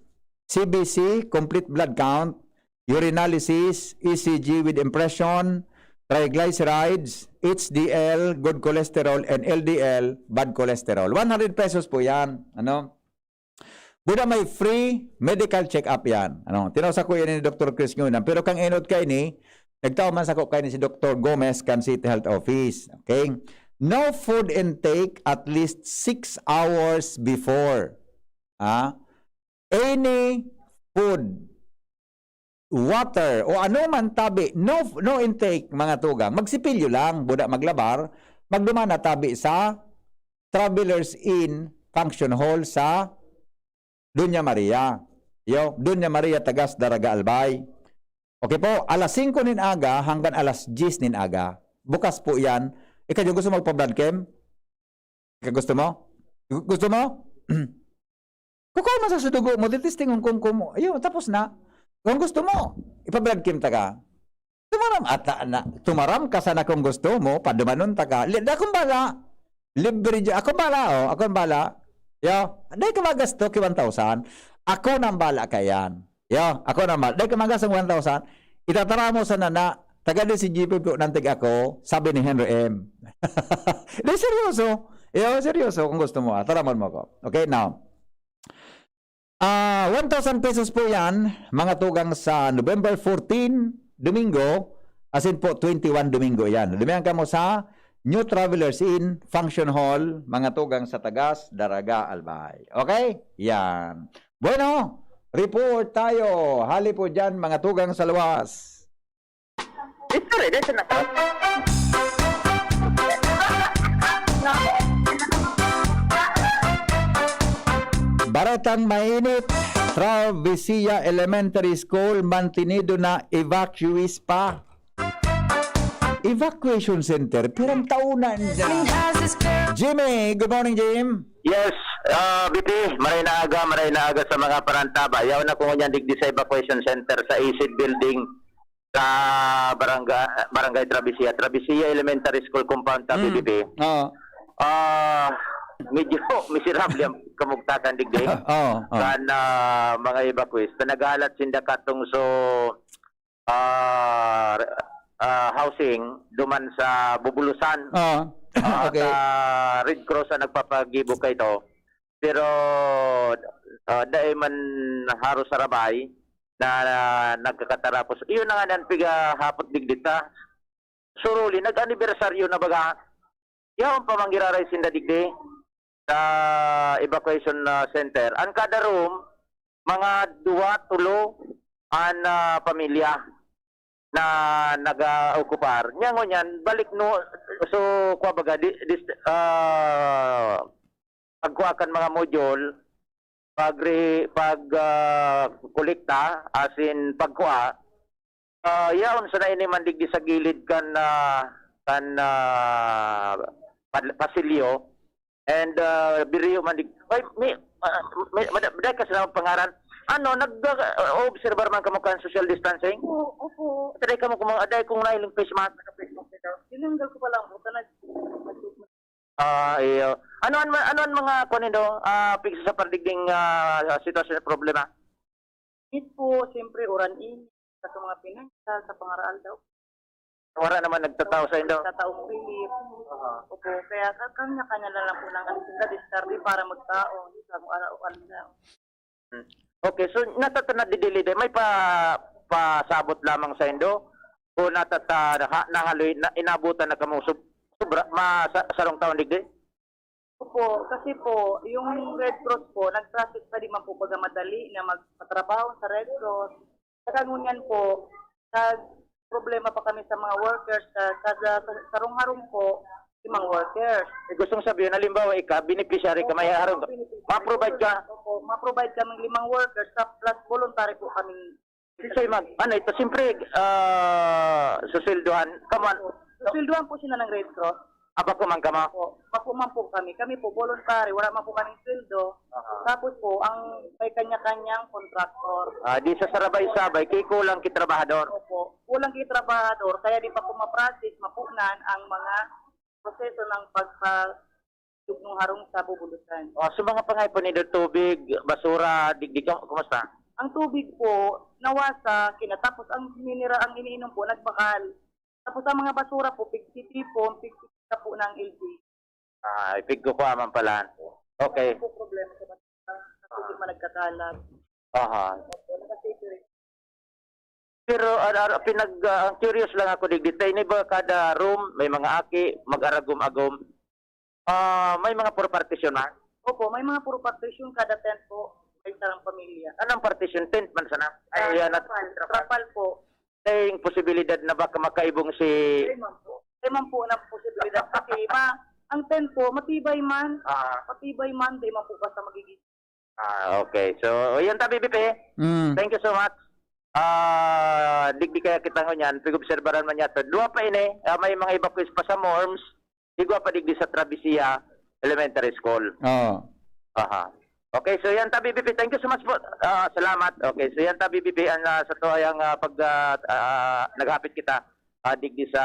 CBC, complete blood count. Urinalysis, ECG with impression. Triglycerides, HDL, good cholesterol, and LDL, bad cholesterol. 100 pesos po yan. Buda may free medical check-up yan. Tinawsa ko yan ni Dr. Chris Ngunan. Pero kang enod kay ni, nagtaw man sa ko kay ni si Dr. Gomez kan City Health Office. Okay? No food intake at least 6 hours before. Any food water o ano man tabi, no intake mga tugang, magsipilyo lang, buda maglabar, magdumana tabi sa Travelers Inn Function Hall sa Dunya Maria. Dunya Maria Tagas Daraga Albay. Okay po, alas 5 nin aga hanggang alas 10 nin aga. Bukas po yan. Ikaw gusto magpa-blood chem? Ikaw gusto mo? Gusto mo? Kukuha mo sa sudugo mo, titesting ang kumkum mo. Ayun, tapos na. Kung gusto mo, ipa-blood chem ta ka. Tumaram ka sana kung gusto mo, padumanon ta ka. Akong bala. Libre dyan. Akong bala, Akong bala. Dahil ka magasto ki 1,000. Ako nang bala ka yan. Ako nang bala. Dahil ka magasto 1,000. Itatara mo sa nana. Taga din si GP ko nantig ako. Sabi ni Henry M. Dahil seryoso. Seryoso kung gusto mo. Taramon mo ko. Okay, now. 1,000 pesos po yan. Mga tugang sa November 14, Domingo. As in po, 21 Domingo yan. Lumihan ka mo sa New Travelers Inn Function Hall, mga tugang sa Tagas, Daraga, Albay. Okay? Yan. Bueno, report tayo. Hali po dyan, mga tugang sa luwas. Baratang mainit, Travesilla Elementary School, mantinido na evacuees pa. Evacuation center, pirang taunan dyan. Jimmy, good morning, Jim. Yes, BP, maray na aga sa mga parantaba. Yaw na kung yan digdi sa evacuation center sa ACID building sa Barangay Travesilla Elementary School compound ta, BP. Medyo miserable ang kamugtakan digdi. Kan mga evacuees. Nagalat sinda katong so housing duman sa Bubulusan. Okay. Red Cross ang nagpapagibo kay ito. Pero dahil man haro sa rabay na nagkakatarapos. Iyon na nga nan piga hapot digdita. Suruli, nag-anibersaryo na baga. Yaon pa manggiraray sinda digdi sa evacuation center. Ang kada room, mga 2-3 an pamilya na nag-okupar. Nya ngonyan balik no so kwa baga pagkuakan mga module pag kolekta as in pagkuha yaon sa ini mandig di sa gilid kan pasilyo and biriyo mandig may kasi na pangaran. Ano, nag-observer man kamo kan social distancing? Opo. Try kamo kung aday kung nailing face mask. Tinanggal ko pa lang po. Iyo. Ano mga kunindo pigsa sa pandigding sitwasyon at problema? It po, siyempre, uran-in. Sa mga pinansyal, sa pangaraal daw. Wala naman nagtataw sa indo. Nagtataong Philip. Opo, kaya kanya-kanya na lang po ng discard para magtao. Hindi sa kung ano daw. Okay, so natata didilide may pasabot lamang sa indo o natata nahaloy na inabutan na kamo sobra sarong taon digdi? Opo, kasi po yung Red Cross po nag-practice pa di man po pagamadali na magpatrabaho sa Red Cross. Kagangunyan po problema pa kami sa mga workers kada sarong-harong po mga workers. Gustong sabihin, halimbawa beneficiary ka, may harong ka. Ma-provide ka? Opo, ma-provide kami 5 workers, plus voluntary po kami. Ito, siyempre, susilduhan. Come on. Susilduhan po sila ng Red Cross. Bakuman ka ma? Bakuman po kami. Kami po, voluntary. Wala man po kaming sweldo. Tapos po, ang may kanya-kanyang contractor. Di sa sarabay-sabay, kay kulang kitrabahador. Opo, kulang kitrabahador. Kaya di pa po ma-practice, mapunan ang mga proseso ng pagpatug ng harong sa Bubulusan. So mga pangay po nito, tubig, basura, digdig, kumusta? Ang tubig po, nawasa, kinatapos ang mineral, ang iniinom po, nagbakal. Tapos ang mga basura po, pigtitipon, pigtitita po ng LG. Ipig ko pa man pala. Okay. Ano po problema sa tubig man nagkakalat. Pero curious lang ako digditay ni ba kada room may mga aki mag-aragom-agom. May mga puro partition na? Opo, may mga puro partition kada tent po. Kaintarang pamilya. Anong partition tent man sana? Ay, yan at Trapal po. ay yung posibilidad na baka makaibong si... Ay man po na posibilidad. Kasi ang tent po, matibay man. Matibay man, di man po basta magiging. Okay. So, yan ta, BBP. Thank you so much. Digdi kaya kita ngunyan, pag-obserbaran man yato. Dua pa ini, may mga evacuees pa sa Morms, digwa pa digdi sa Travisia Elementary School. Aha. Okay, so yan ta, BBP. Thank you so much po. Salamat. Okay, so yan ta, BBP. Sa to ayang pag naghapit kita, digdi sa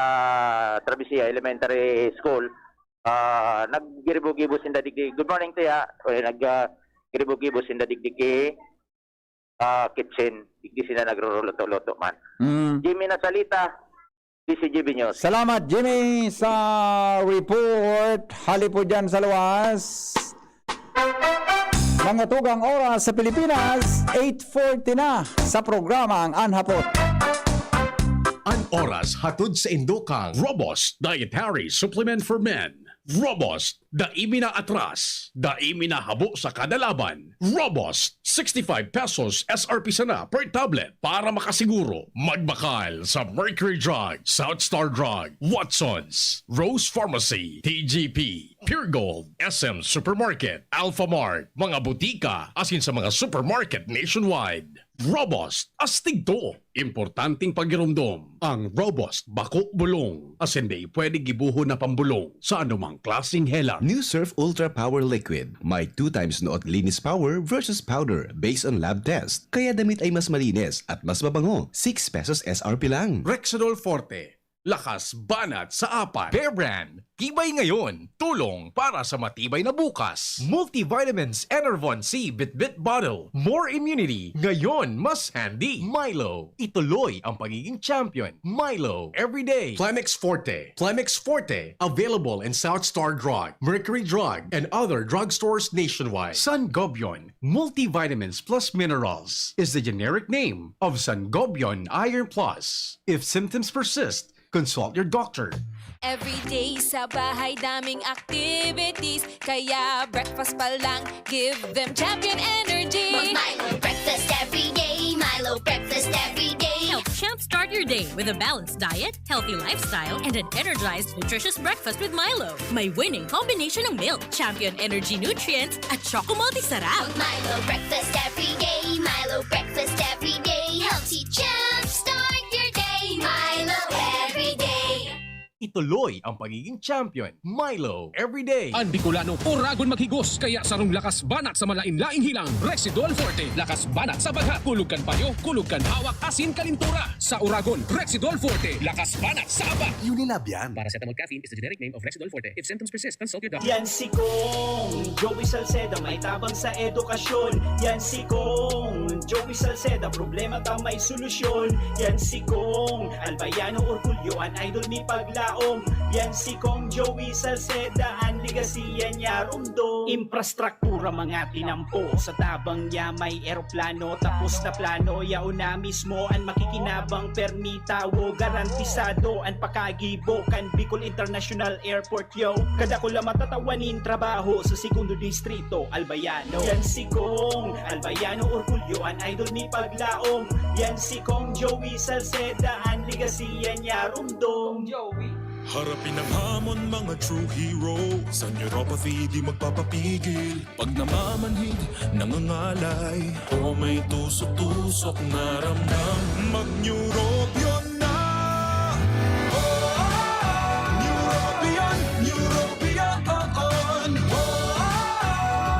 Travisia Elementary School, nag-giribo-gibo sinda digdi. Good morning, Tia. Nag-giribo-gibo sinda digdi ki kitchen. Digdi sila nagro-loto-loto man. Jimmy Nasalita, DCGB News. Salamat, Jimmy, sa report. Hali po dyan sa luwas. Mga tugang oras sa Pilipinas, 8:40 na sa programang Anhapot. Ang oras hatod sa Indokang Robust Dietary Supplement for Men. Robust, daimi na atras, daimi na habo sa kada laban. Robust, 65 pesos SRP sana per tablet para makasiguro. Magbakal sa Mercury Drug, South Star Drug, Watsons, Rose Pharmacy, TGP, Pure Gold, SM Supermarket, Alpha Mart, mga butika, asin sa mga supermarket nationwide. Robust, astig to. Importanteng pagirumdom. Ang Robust Bako Bulong. As hindi pwede gibuho na pambulong sa anumang klaseng hela. New Surf Ultra Power Liquid. May 2 times noot linis power versus powder based on lab test. Kaya damit ay mas malinis at mas mabango. 6 pesos SRP lang. Rexidol Forte. Lakas banat sa apat. Bear Brand, tibay ngayon, tulong para sa matibay na bukas. Multivitamins Enervon C Bit-Bit Bottle, more immunity, ngayon mas handy. Milo, ituloy ang pagiging champion. Milo, everyday. Plemix Forte. Plemix Forte. Available in South Star Drug, Mercury Drug, and other drugstores nationwide. Sangobion, multivitamins plus minerals, is the generic name of Sangobion Iron Plus. If symptoms persist, consult your doctor. Everyday sa bahay daming activities, kaya breakfast pa lang give them champion energy. Milo breakfast every day. Milo breakfast every day. Help champ start your day with a balanced diet, healthy lifestyle, and an energized, nutritious breakfast with Milo. May winning combination ng milk, champion energy nutrients, at Choco Multisarap. Milo breakfast every day. Milo breakfast every day. Healthy champ start your day. Milo every day. Ituloy ang pagiging champion. Milo, everyday. Ang Bicolano, oragon maghigos, kaya sarong lakas banat sa malain-laing hilang. Rexidol Forte, lakas banat sa baga. Kulog kan payo, kulog kan hawak, asin kalintura. Sa oragon, Rexidol Forte, lakas banat sa aba. Unilab yan. Paracetamol caffeine is the generic name of Rexidol Forte. If symptoms persist, consult your doctor. Yan si Kong Joey Salceda, may tabang sa edukasyon. Yan si Kong Joey Salceda, problema ta may solusyon. Yan si Kong Albayano Orgulyo, an idol ni paglaom. Yan si Kong Joey Salceda, ang ligasiya niya rumdo. Infrastruktura mga tinampo, sa tabang niya may eroplano. Tapos na plano, yauna mismo ang makikinabang permitawo. Garantisado ang pakagibo kan Bicol International Airport yo. Kada ko lang matatawanin trabaho sa segundo distrito Albayano. Yan si Kong Albayano Orgulyo, ang idol ni paglaom. Yan si Kong Joey Salceda, ang ligasiya niya rumdo. Harapin ang hamon mga true hero. Sa neuropathy di magpapapigil. Pag namamanhid, nangangalay, o may tusok-tusok na ramdam, mag-Neurobion na. Neurobion, Neurobion.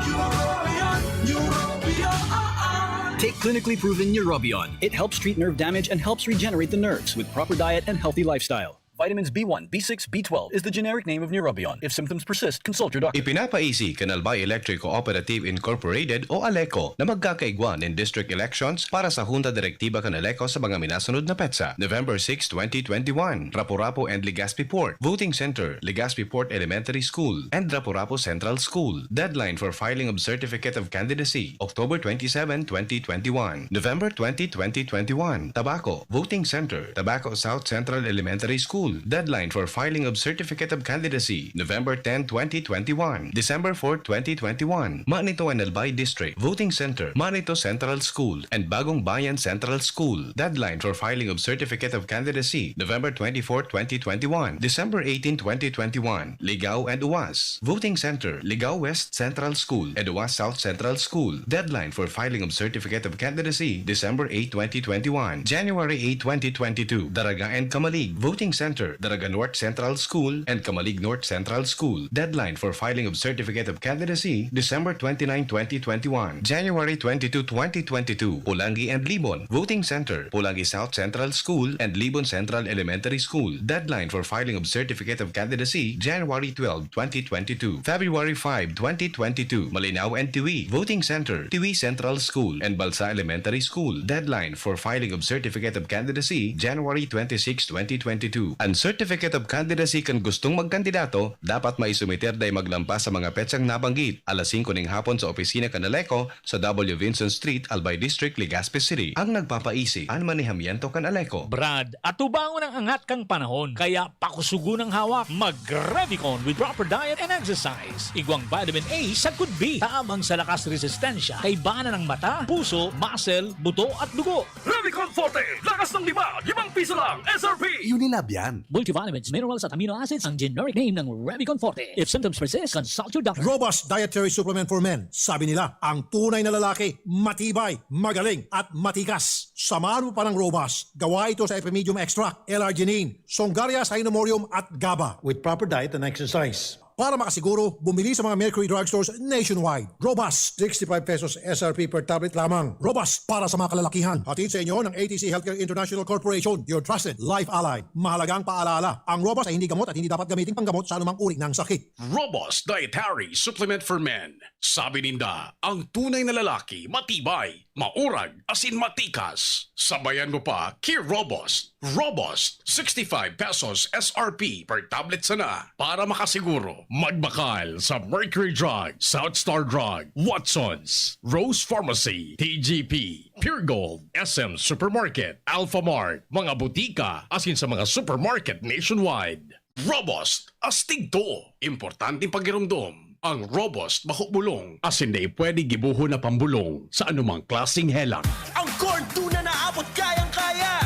Neurobion, Neurobion. Take clinically proven Neurobion. It helps treat nerve damage and helps regenerate the nerves with proper diet and healthy lifestyle. Vitamins B1, B6, B12 is the generic name of Neurobion. If symptoms persist, consult your doctor. Ipinapaisi Canalbay Electric Cooperative Incorporated o ALECO na magkakaigwan in district elections para sa Junta Direktiba Canaleco sa mga minasunod na petsa. November 6, 2021. Rapu-Rapu and Legazpi Port. Voting Center, Legazpi Port Elementary School and Rapu-Rapu Central School. Deadline for filing of Certificate of Candidacy, October 27, 2021. November 20, 2021. Tabaco, Voting Center, Tabaco South Central Elementary School. School. Deadline for filing of Certificate of Candidacy, November 10, 2021. December 4, 2021. Manito and Albay District. Voting Center, Manito Central School and Bagong Bayan Central School. Deadline for filing of Certificate of Candidacy, November 24, 2021. December 18, 2021. Ligao and Uwas. Voting Center, Ligao West Central School and Uwas South Central School. Deadline for filing of Certificate of Candidacy, December 8, 2021. January 8, 2022. Daraga and Kamalig. Voting Center, Daraga North Central School and Kamalig North Central School. Deadline for filing of Certificate of Candidacy, December 29, 2021. January 22, 2022. Pulangi and Libon. Voting Center, Pulangi South Central School and Libon Central Elementary School. Deadline for filing of Certificate of Candidacy, January 12, 2022. February 5, 2022. Malinao and Tiwi. Voting Center, Tiwi Central School and Balsa Elementary School. Deadline for filing of Certificate of Candidacy, January 26, 2022. Ang Certificate of Candidacy kan gustong magkandidato, dapat maisumiter day maglampas sa mga petsang nabanggit. Alas 5 ng hapon sa opisina kanaleko sa W. Vinson Street, Albay District, Legazpi City. Ang nagpapaisi, ang manihamiento kanaleko. Brad, atubangon ang angat kang panahon, kaya pakusugo ng hawak, mag-Revicon with proper diet and exercise. Igwang vitamin A sa could be, taamang sa lakas resistensya, kay bana ng mata, puso, muscle, buto at dugo. Revicon Forte, lakas ng 5 piso lang, SRP! Unilab yan. Multivitamins, minerals at amino acids ang generic name ng Revicon Forte. If symptoms persist, consult your doctor. Robust Dietary Supplement for Men. Sabi nila, ang tunay na lalaki, matibay, magaling, at matikas. Samahan mo pa ng Robust. Gawa ito sa Epimedium Extract, L-arginine, Songaria Cynomorium at GABA. With proper diet and exercise. Para makasiguro, bumili sa mga Mercury Drugstores nationwide. Robust, 65 pesos SRP per tablet lamang. Robust para sa mga kalalakihan. Hatid sa inyo ng ATC Healthcare International Corporation, your trusted life ally. Mahalagang paalala, ang Robust ay hindi gamot at hindi dapat gamitin panggamot sa anumang uri ng sakit. Robust Dietary Supplement for Men. Sabi ninda, ang tunay na lalaki, matibay, maurag, asin matikas. Sabayan mo pa, Key Robust. Robust, 65 pesos SRP per tablet sana. Para makasiguro, magbakal sa Mercury Drug, South Star Drug, Watsons, Rose Pharmacy, TGP, Pure Gold, SM Supermarket, Alpha Mart, mga butika, asin sa mga supermarket nationwide. Robust, astig to. Importanteng pagirumdom. Ang Robust mahubulong, asin na pwede gibuho na pambulong sa anumang klaseng helak. Ang corn tuna na abot kayang-kaya!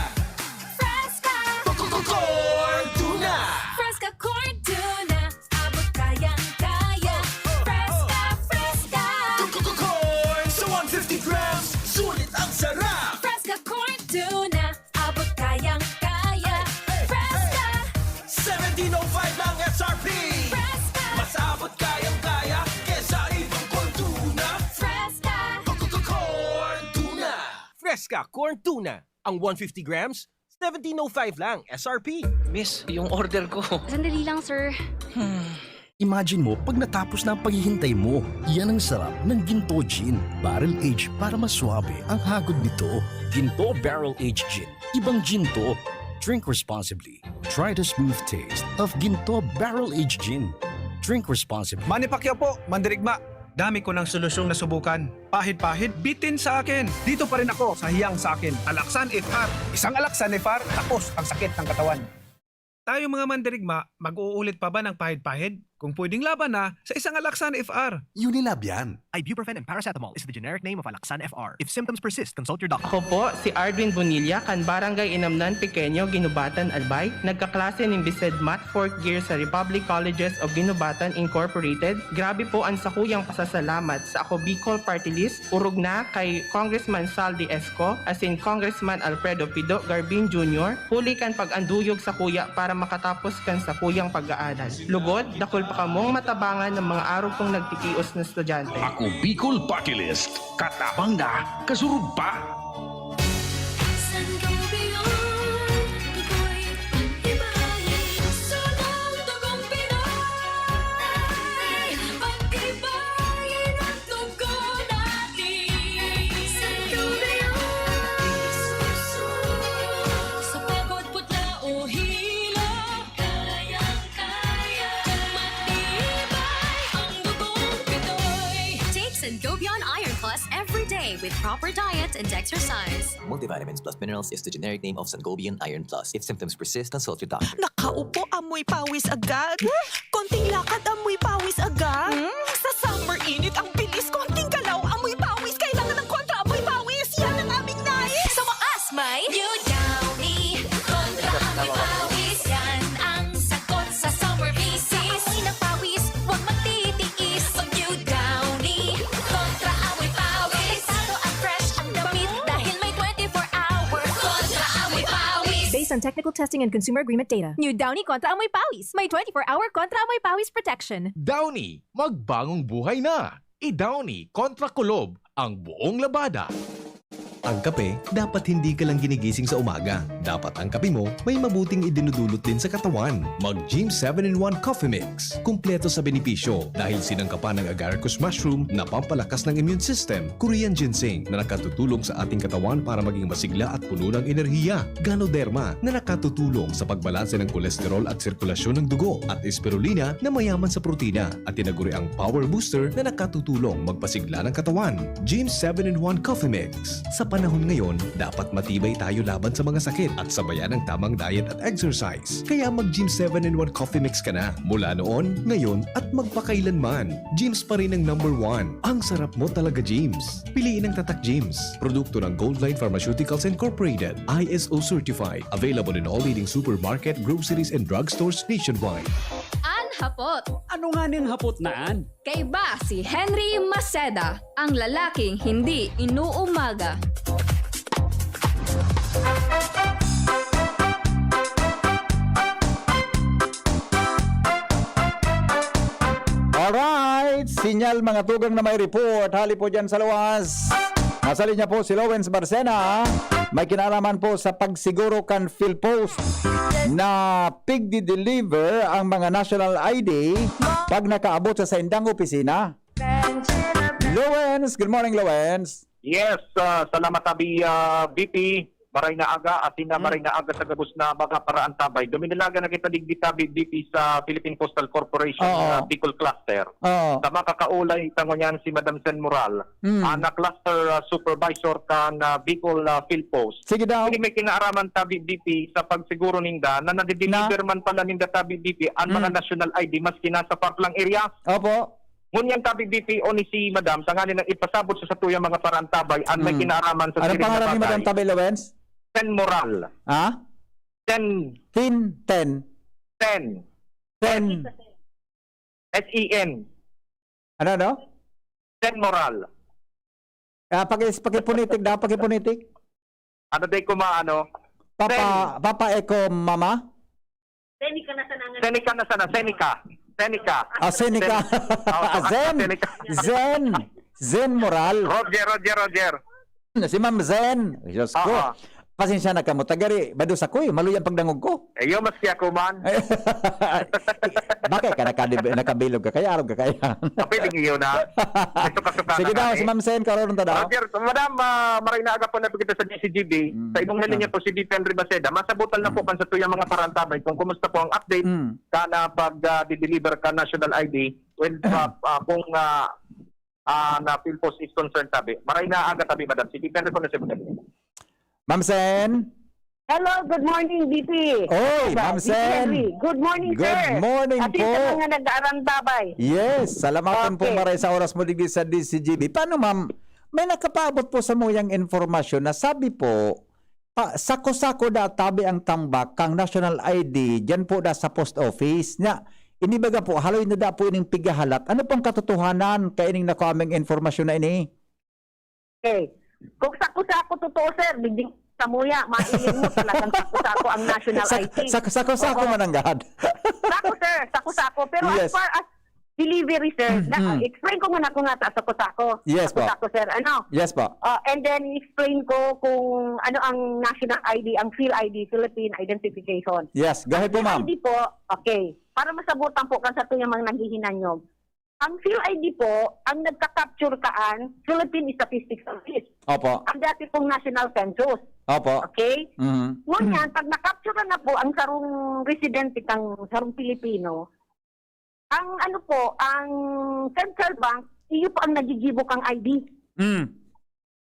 Fresca! Corn tuna! Fresca corn tuna, abot kayang-kaya. Fresca, fresca. Corn sa 150 grams, sulit ang sarap! Fresca corn tuna, abot kayang-kaya. Fresca, 17.05 lang SRP! fresca, Mas abot kayang-kaya kesa ibang corn tuna! fresca. Corn tuna! Fresca Corn Tuna. Ang 150 grams, 17.05 lang SRP. Miss, yung order ko. Sandali lang, sir. Imagine mo pag natapos na ang paghihintay mo. Yan ang sarap ng Ginto Gin. Barrel Aged para mas swabe ang hagod nito. Ginto Barrel Aged Gin. Ibang ginto. Drink responsibly. Try the smooth taste of Ginto Barrel Aged Gin. Drink responsibly. Manny Pacquiao po, Mandirigma. Dami ko ng solusyong nasubukan. Pahid-pahid, bitin sa akin. Dito pa rin ako sa hiyang sa akin. Alaksan FR. Isang Alaksan FR, tapos ang sakit ng katawan. Tayo mga Mandirigma, mag-uulit pa ba ng pahid-pahid? Kung pwedeng laban na, sa isang Alaksan FR. Unilab yan. Ibuprofen and paracetamol is the generic name of Alaksan FR. If symptoms persist, consult your doctor. Ako po, si Arvin Bonilla, kan Barangay Inamnan, Pequeño, Ginubatan, Albay. Nagkaklase ng Bised Math 4th year sa Republic Colleges of Ginubatan Incorporated. Grabe po ang sakuyang pasasalamat sa ako Bicol Party List. Urog na kay Congressman Saldi Esco, as in Congressman Alfredo Pido Garbin Jr. Huli kan pag-anduyog sa kuya para makatapos kan sa kuyang pag-aaral. Lugod, dakol pa kamong matabangan ng mga araw kong nagtikios na estudyante. Ako Bicol Party List. Katabang na, kasurog pa. San Gabion, ako'y pag-ibayin. Sunang dugong Pinoy, pag-ibayin ang dugo natin. San Gabion, sa pagod putla o hilo, kayang-kaya. Matibay ang dugong Pinoy. Take Sangobion Iron Plus every day with proper diet and exercise. Multivitamins plus minerals is the generic name of Sangobion Iron Plus. If symptoms persist, consult your doctor. Nakaupo, amoy pawis agad. Konting lakad, amoy pawis agad. Sa summer init, ang bilis. Konting galaw, amoy pawis. Kailangan ng kontra, amoy pawis. Yan ang aming nais. Sa wakas may New Downy kontra amoy pawis. Yan ang sagot sa summer bisis. Amoy ng pawis, huwag magtitiis. Pag New Downy kontra amoy pawis. Delikado at fresh ang damit dahil may 24 hours kontra amoy pawis. Based on technical testing and consumer agreement data, New Downy Kontra Amoy Pawis. May 24-hour Kontra Amoy Pawis protection. Downy, magbagong buhay na. I-Downy kontra kulob ang buong labada. Ang kape, dapat hindi ka lang ginigising sa umaga. Dapat ang kape mo may mabuting idinudulot din sa katawan. Mag-Gym 7-in-1 Coffee Mix. Kumpleto sa benepisyo dahil sinangkapan ng agaricus mushroom na pampalakas ng immune system, Korean ginseng na nakatutulong sa ating katawan para maging masigla at puno ng enerhiya, Ganoderma na nakatutulong sa pagbalanse ng kolesterol at sirkulasyon ng dugo, at spirulina na mayaman sa protina at tinaguri ang Power Booster na nakatutulong magpasigla ng katawan. Gym 7-in-1 Coffee Mix. Sa panahon ngayon, dapat matibay tayo laban sa mga sakit at sabayan ng tamang diet at exercise. Kaya mag-Gym 7-in-1 Coffee Mix ka na. Mula noon, ngayon, at magpakailanman. Gyms pa rin ang #1. Ang sarap mo talaga, Gyms. Piliin ang Tatak Gyms. Produkto ng Goldline Pharmaceuticals Incorporated. ISO certified. Available in all leading supermarket, groceries, and drugstores nationwide. Hapot. Ano nga niyang hapot naan? Kay ba si Henry Maceda, ang lalaking hindi inuumaga. Alright, sinyal mga tugang na may report. Hali po dyan sa luwas. Nasa linya po si Lowens Barcena. May kinalaman po sa pagsiguro kan PhilPost na pigdi-deliver ang mga national ID pag nakaabot sa indang opisina. Lowens, good morning Lowens. Yes, salamat tabi VP. Maray na aga at maray na aga sa gabos na mga paraan tabay. Duminaga na kita digditabi VP sa Philippine Postal Corporation Bicol Cluster. Sa makakaulay tango niyan si Madam Sen Moral, na cluster supervisor ka na Bicol PhilPost. Sige daw. May kinaaraman tabi VP sa pagsiguro ninda na nadideliver man pala ninda tabi VP ang mga national ID maski nasa parklang area. Opo. Ngunyan tabi VP o ni si Madam sa ngayon ng ipasabot sa tuyang mga paraan tabay ang may kinaaraman sa Anong pangalan ni Madam Tabay Lowens? Sen Moral. Ha? Sen. Ten. S-E-N. Ano? Sen Moral. Pakipunitik daw, pakipunitik. Ano day ko maano? Papa Eko Mama? Senica na sana. Senica. Senica. Zen Moral. Roger. Si Ma'am Zen. Diyos ko. Pasensya na ka mo. Tagari, badus ako maluyang pagdangog ko. Iyo, maski ako man. Bakit ka nakabilog ka? Kaya arog ka kaya. Kapiling iyo na. Sige daw, si Ma'am Zen, karoon ta daw. Roger, Madam, maray na aga po na kita sa DCGB. Sa ibong niya po si D. Henry Maceda. Masabutan na po kan sa tuyang mga parantabay kung kumusta po ang update kana pag di-deliver ka national ID. Well, kung na PhilPost is concerned tabi. Maray na aga tabi, Madam. Si D. Henry po na si Madam. Ma'am Sen. Hello, good morning, BP. Oy, Ma'am Sen. Good morning, sir. Good morning At po. sa mga nag-aarang tabay. Yes, salamatan po maray sa oras mo digdi sa DCGB. Paano, ma'am? May nakapabot po sa muyang informasyon na sabi po, sako-sako da tabi ang tambak kang national ID dyan po da sa post office niya. Inibaga po, haloy na da po ining pigahalat. Ano pong katotohanan kay ining nakaming informasyon na ini? Okay. Kung sako-sako totoo, sir, bigding sa muya, mailin mo talagang sako-sako ang national ID. Sako-sako mananggad. Sako, sir, sako-sako. Pero yes. As far as delivery, sir, explain ko muna kung sa sako-sako. Yes po. Sako-sako, sir. Ano? Yes po. And then explain ko kung ano ang national ID, ang PhilID, Philippine Identification. Yes, gahit po, ma'am. PhilID po, okay. Para masabutan po kan sa tuyang mga naghihinanyog. Ang PhilID po, ang nagka-capture kaan, Philippine Statistics Office. Opo. Ang dati pong National Census. Opo. Okay? Mm-hmm. Ngunyan, pag na-capture na po ang sarong residente kang sarong Pilipino, ang ano po, ang Central Bank iyo po ang nagigibo kang ID.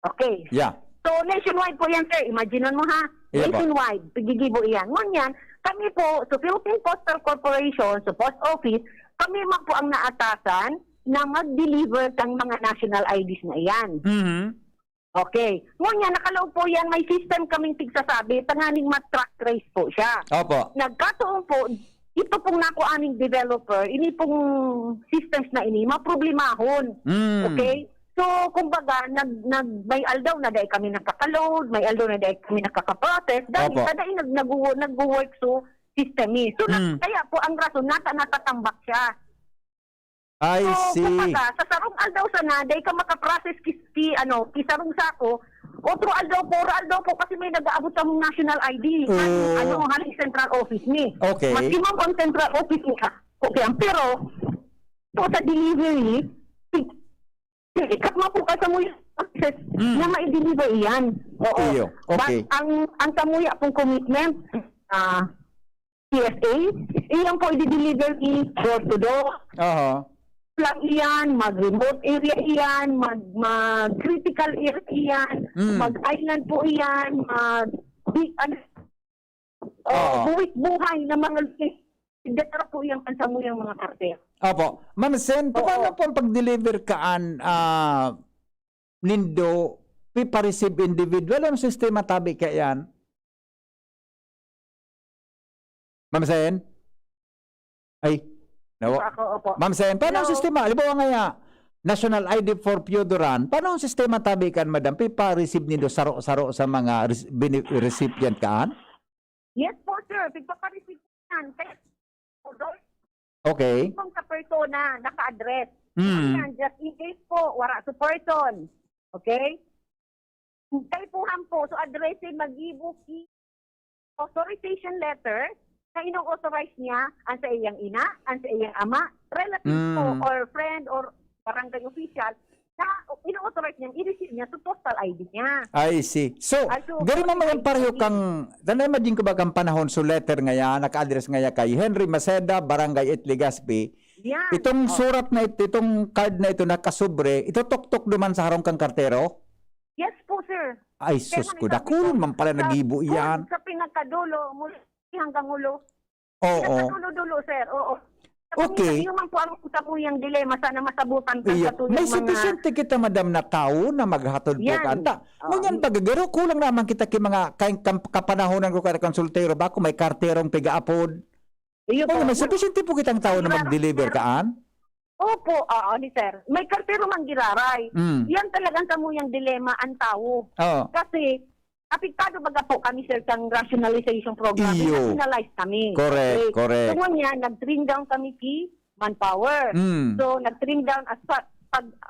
Okay. Yeah. So, nationwide po yan, sir. Imagineon mo, ha? Yeah, po. Nationwide, pigigibo iyan. Ngunyan, kami po, sa Philippine Postal Corporation, sa Post Office, kami man po ang naatasan na mag-deliver ng mga national IDs na iyan. Okay. Ngunyan, nakaloob po yan, may system kaming tigsasabi, tanganing mat-track trace po siya. Opo. Nagkataon po, ito pong nakuaning developer, ini pong systems na ini, maproblemahon. Okay? So, kumbaga, may aldaw na dahil kami nakaka-load, may aldaw na dahil kami nakaka-process, dahil Opo. sa dahil nag-work so system eh. So, kaya po ang rason, natatambak siya. I So, see. kumbaga, sa sarong aldaw sa na, dahil ka makaprocess kisarong sako, otro aldaw po kasi may nag-aabot sa mong national ID. Haling central office ni. Okay. Maximum ang central office ni. Okay, pero, po sa delivery, ikat mo po ka sa muya access na ma-deliver iyan. Oo. Iyo. Okay. But ang samuya pong commitment, PSA, iyan po i-deliver door to door. Lang iyan, mag-remote area iyan, mag-critical area iyan, mag-island po iyan, buhay na mga dito po yung pansamuyang mga karter. Opo. Ma'am Sen, paano po ang pag-deliver kaan nindo pipa-receive individual ang sistema tabi ka yan? Ma'am Sen? Ay, nawa. Ma'am Sen, paano ang sistema? Halimbawa nga National ID for Piodoran, paano ang sistema tabi kan, madam? Pipa-receive nindo saro-saro sa mga recipient kaan? Yes po, sir. Pipa-receive yan. Kaya okay. Kung sa persona, naka-address. Just in case po, wala sa person. Okay? Kaya po po, so addressin, mag-ibo authorization letter, na inong-authorize niya, ang sa iyang ina, ang sa iyang ama, relative po, or friend, or barangay official, na ino-authorize niya, i-receive niya sa postal ID niya. I see. So, gari mo mga pareho kang, imagine ko ba kang panahon so letter ngaya, naka-address ngaya kay Henry Maceda, Barangay Legazpi. Yeah. Itong surat na ito, itong card na ito nakasubre, ito tok-tok duman sa harong kang kartero? Yes po, sir. Ay, sus ko, dakulon man pala nagibo iyan. Sa pinakadulo, mula hanggang ulo. Oo. Pinakadulo-dulo, sir. Oo. Okay. Yung man po ang yung dilema, sana masabutan ka sa tuyong may mga... sufficient kita, madam, na tao na maghatod po Yan. kanta. Ngunyan bagagaro, kulang naman kita ki mga kapanahonan ko kaya konsultero ba kung may karterong piga-apod. May sufficient po kitang tao na mag-deliver kaan? Opo, ni sir. May kartero man giraray. Yan talagang kamuyang dilema ang tao. Kasi, apektado baga po kami, sir, ng rationalization program. Iyo. Rationalize kami. Correct, Okay. correct. So, niya, nag-trim down kami ki manpower. So, nag-trim down as pag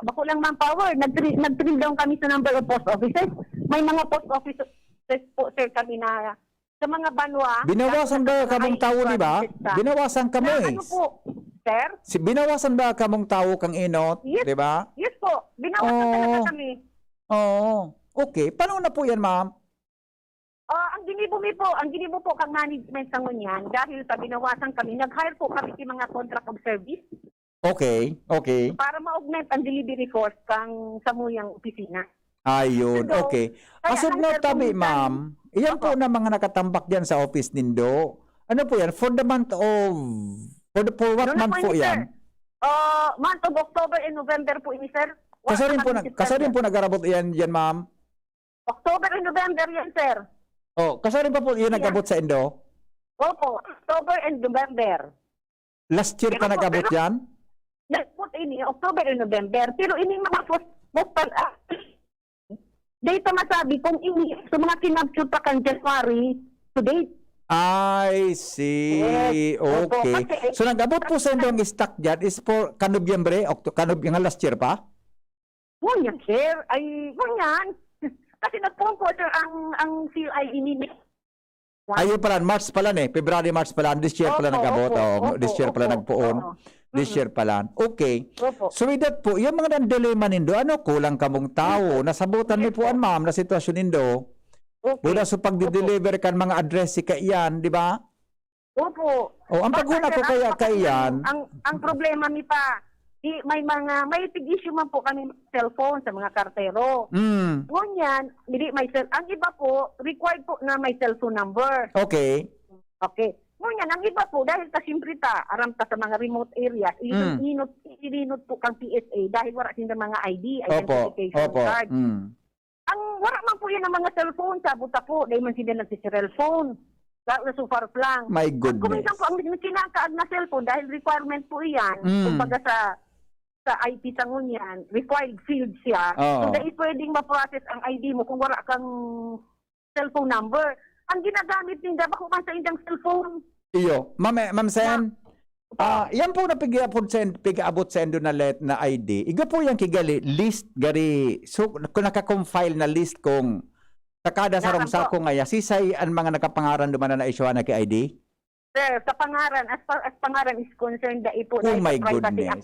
bako lang manpower, nag-trim down kami sa number of post offices. May mga post offices po, sir, kami na sa mga banwa. Binawasan ba kamong tao, di ba? Binawasan kami. Ano po, sir? Binawasan ba kamong tao kang inot, Yes. di ba? Yes po. Binawasan talaga kami. Oo. Okay. Paano na po yan, ma'am? Ang ginibo po kang management sa ngunyan dahil sa binawasan kami, nag-hire po kami si mga contract of service Okay. Okay. para ma-augment ang delivery force kang samuyang opisina. Ayun. So, Okay. kaya Asod ang no sir, tabi, kung ma'am. Iyan po na mga nakatambak dyan sa office nindo. Ano po yan? For the month of... For what month po yan? Month of October and November po ini, sir. Kasarin po nag-arabot yan, ma'am? October and November yan, sir. Kasarin pa po yan nag-abot sa Indo? Opo, October and November. Last year pa nag-abot yan? Nag-put ini, October and November. Pero ini mga postal dito masabi kung ini, sa mga kinapture pa kang January to date. I see. Yes. Okay. Opo, So nag-abot po sa Indo ang stock dyan is for Kanobyembre, yung last year pa? Ngunyan, sir. Ay, ngunyan. Kasi nagpuan po, sir, ang CI ini. Ayun pala, March pala February, March pala. This year pala nag-abot. This year pala nagpuon. This year pala. Okay. So with that po, yung mga nandilema nindo, kulang kamong tao, nasabutan ni po ma'am na sitwasyon nindo. Muna sa pag-deliver kan mga address ka iyan, di ba? Opo. Ang paguna ko kaya iyan. Ang problema mi pa, may tig-issue man po kami ng cellphone sa mga kartero. Ngunyan, ang iba po, required po na may cellphone number. Okay. Okay. Ngunyan, ang iba po, dahil kasimprita, aram ka sa mga remote areas, ininot po kang PSA dahil wala sila mga ID, identification card. Ang wala man po yan ng mga cellphone, sabuta po, dahil man sila nagsi-cellphone. So far lang. My goodness. Kung minsan po, ang kinakaad na cellphone, dahil requirement po yan, kumbaga sa IT sa ngunyan, required field siya. So dahil pwedeng ma-process ang ID mo kung wala kang cellphone number. Ang ginagamit nila, bako man sa indang cellphone. Iyo. Ma'am Sen, yan po na pigaabot sendo na let na ID. Iga po yan kigali, list, gari, so kung nakakompile na list kung sakada sa romsa ko ngaya, sisay ang mga nakapangaran duman na isyuhan na ki-ID? Sir, sa pangaran, as far as pangaran is concerned, dahil po Oh my goodness.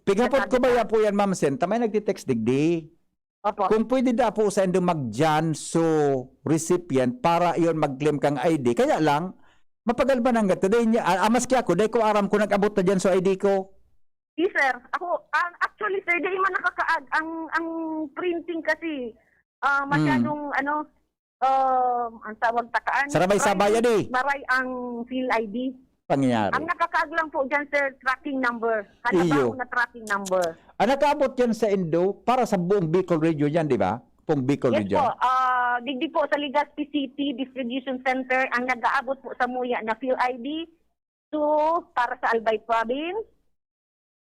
Pigapot ko ba yan po yan, Ma'am Sen? Tamay nagtitext digdi. Opo. Kung pwede da po sa endo mag-Janso recipient para iyon mag-claim kang ID. Kaya lang, mapagal ba nang gato? Amas kaya ko, dahil ko aram ko nag-abot na dyan so ID ko. Yes, sir. Actually, sir, dahil man nakakaag. Ang printing kasi, masyadong, ang tawag takaan. Sarabay sabayan eh. Maray ang field ID. Pangyayari. Ang nakakaag lang po dyan, sir, tracking number. Hanabaw na tracking number. Nakaabot yan sa Indo para sa buong Bicol region yan, di ba? Buong Bicol region. Yes po. Digdi po sa Legazpi City Distribution Center ang nag-aabot po sa Muya na field ID para sa Albay Province,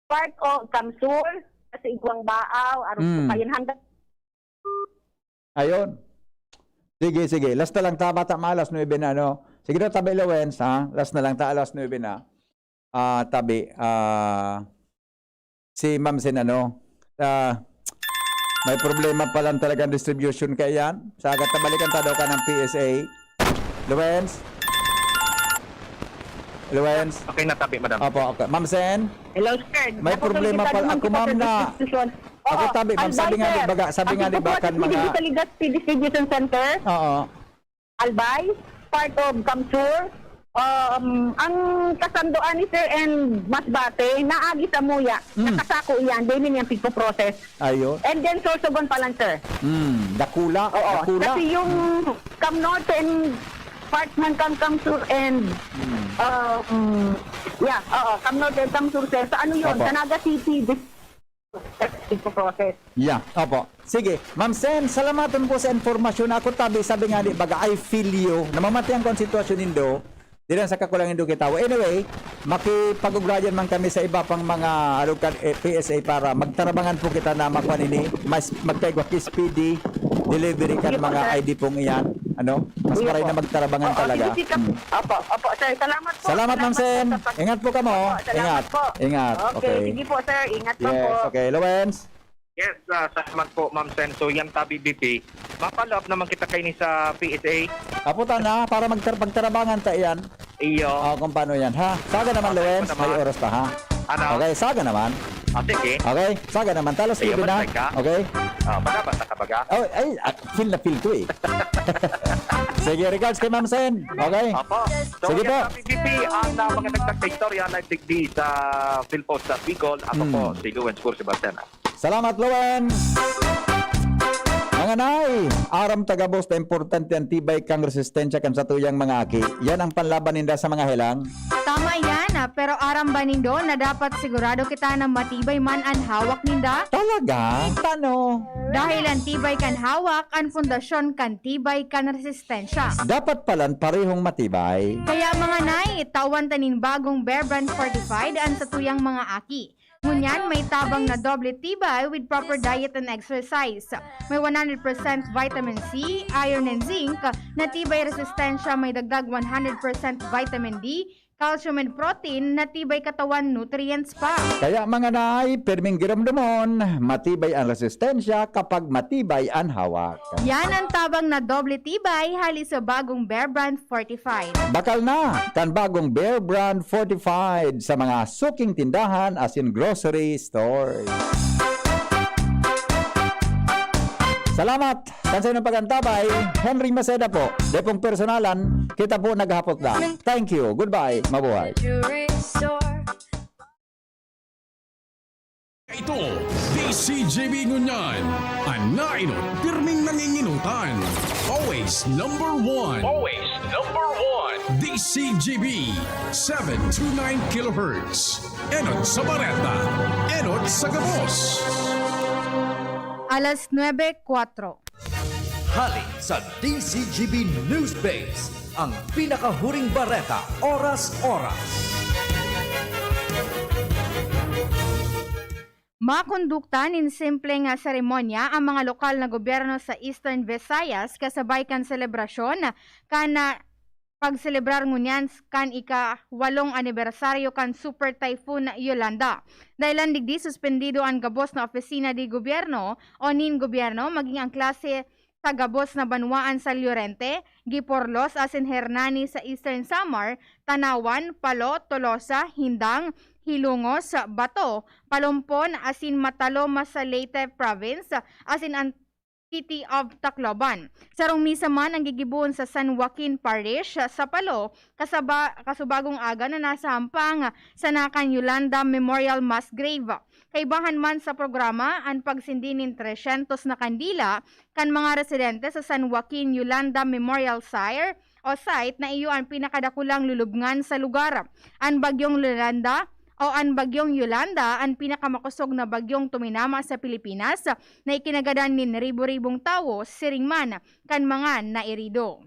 part of Kamsur, sa Iguang Baaw, aron po kayan handa. Ayun. Sige. Last na lang tama alas 9 na, no? Sige na, tabi Lawens, ha? Last na lang alas 9 na. Tabi, si Ma'am Sen, may problema pa lang talagang distribution kaya yan. Sa agad na balikan daw ka ng PSA. Lawens? Okay na, tabi, madam. Opo, okay. Ma'am Sen? Hello, sir. May problema pala ako, ma'am, na... Ako tabi, ma'am, sabi nga di ba kan mga... Sa Legazpi Distribution Center. Oo. Albay, part of Kamsur. Ang kasandoan ni Sir and Masbate, naagi sa Muya. Nakasako iyan, dahil niyang pigpo-process. Ayun. And then Sorsogon pa lang, sir. Dakula. Oo. Dakula. Kasi yung Cam Norte and part ng Kamsur and Cam Norte and Kamsur, sir. Sa ano yun? Opo. Sa Naga City, pigpo-process. Yeah, opo. Sige, Ma'am Sen, salamatan po sa informasyon. Ako tabi, sabi nga di baga, I feel you. Namamatihan ko ang sitwasyon nindo. Di lang sa kakulang indo kita. Anyway, makipag-ugrayan man kami sa iba pang mga PSA para magtarabangan po kita na makuha nini. Mas magtaigwa speedy delivery kan mga ID pong iyan. Mas maray na magtarabangan talaga. Opo, sir. Salamat po. Salamat, Ma'am Sen. Ingat po ka mo. Salamat po. Ingat. Okay, sige po, sir. Ingat lang po. Yes, okay. Lawens? Yes, salamat po, Ma'am Sen. So, yan tabi BP. Mapalo up naman kita kayo ni sa PSA. Kaputan na, para magtarabangan ta iyan. Iyo. Kung paano yan, ha? Saga naman, Lawens. May oras pa, ha? Okay, saga naman. Sige. Okay, saga naman. Talos libre na. Okay? Basta ka baga. Feel na feel ko eh. Sige, regards kay Ma'am Sen. Okay? Opo. So, sige po. yan tabi BP, ang mga nagtagpa-istorya na digdi sa Philpost sa Bicol. Ako po, si Lawens Cursi Barcena. Salamat, Lawens. Mga nay, aram tagabos na importante ang tibay kang resistensya kan sa tuyang mga aki. Yan ang panlaban ninda sa mga helang. Tama yan, pero aram ba nindo na dapat sigurado kita na matibay man ang hawak ninda? Talaga? Tano? Dahil ang tibay kan hawak, ang pundasyon kan tibay kan resistensya. Dapat palan parehong matibay. Kaya mga nay, tawan tanin bagong Bear Brand Fortified ang sa tuyang mga aki. Ngunyan, may tabang na doble tibay with proper diet and exercise. May 100% vitamin C, iron and zinc, na tibay resistensya may dagdag 100% vitamin D, calcium and protein, na tibay katawan nutrients pa. Kaya mga nay, perming giramdamon, matibay ang resistensya kapag matibay ang hawak. Yan ang tabang na doble tibay hali sa bagong Bear Brand Fortified. Bakal na kan bagong Bear Brand Fortified sa mga suking tindahan as in grocery stores. Salamat! Kansay ng pagantabay, Henry Maceda po. Depong personalan, kita po naghapot na. Thank you. Goodbye. Mabuhay. ito, DCJB Ngunyan. Anainot, pirming nanginginutan. Always number one. Always number one. DCJB, 729 kHz. Enot sa Bareta. Enot sa Gabos. Alas 9:04. Halik sa DCGB News Base, ang pinakahuring bareta oras-oras. Makondukta nin simpleng seremonya ang mga lokal na gobyerno sa Eastern Visayas kasabay kan selebrasyon kana pagselebrar ngunyan kan ika-8 anibersaryo kan Super Typhoon Yolanda. Dahilan digdi suspendido ang gabos na opisina di gobyerno o nin gobyerno maging ang klase sa gabos na banwaan sa Llorente, Giporlos, asin Hernani sa Eastern Samar, Tanawan, Palo, Tolosa, Hindang, Hilungos, Bato, Palumpon, asin Mataloma sa Leyte Province, asin ang City of Tacloban. Sarong misa man ang gigibuon sa San Joaquin Parish sa Palo, kasubagong aga na nasa hampang sa Nakan Yolanda Memorial Mass Grave. Kaibahan man sa programa ang pagsindi nin 300 na kandila kan mga residente sa San Joaquin Yolanda Memorial Site na iyo ang pinakadakulang lulubngan sa lugar. Ang bagyong Yolanda ang pinakamakusog na bagyong tuminama sa Pilipinas na ikinagadan nin ribo-ribong tao siringman kan mga nairido.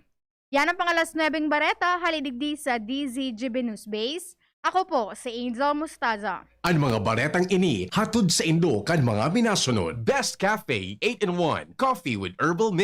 Yan ang pangalas 9 bareta, halidigdi sa DZGB News Base. Ako po si Angel Mustaza. Ang mga baretang ini hatod sa Indo kan mga minasunod. Best Cafe 8-in-1 Coffee with Herbal Mix.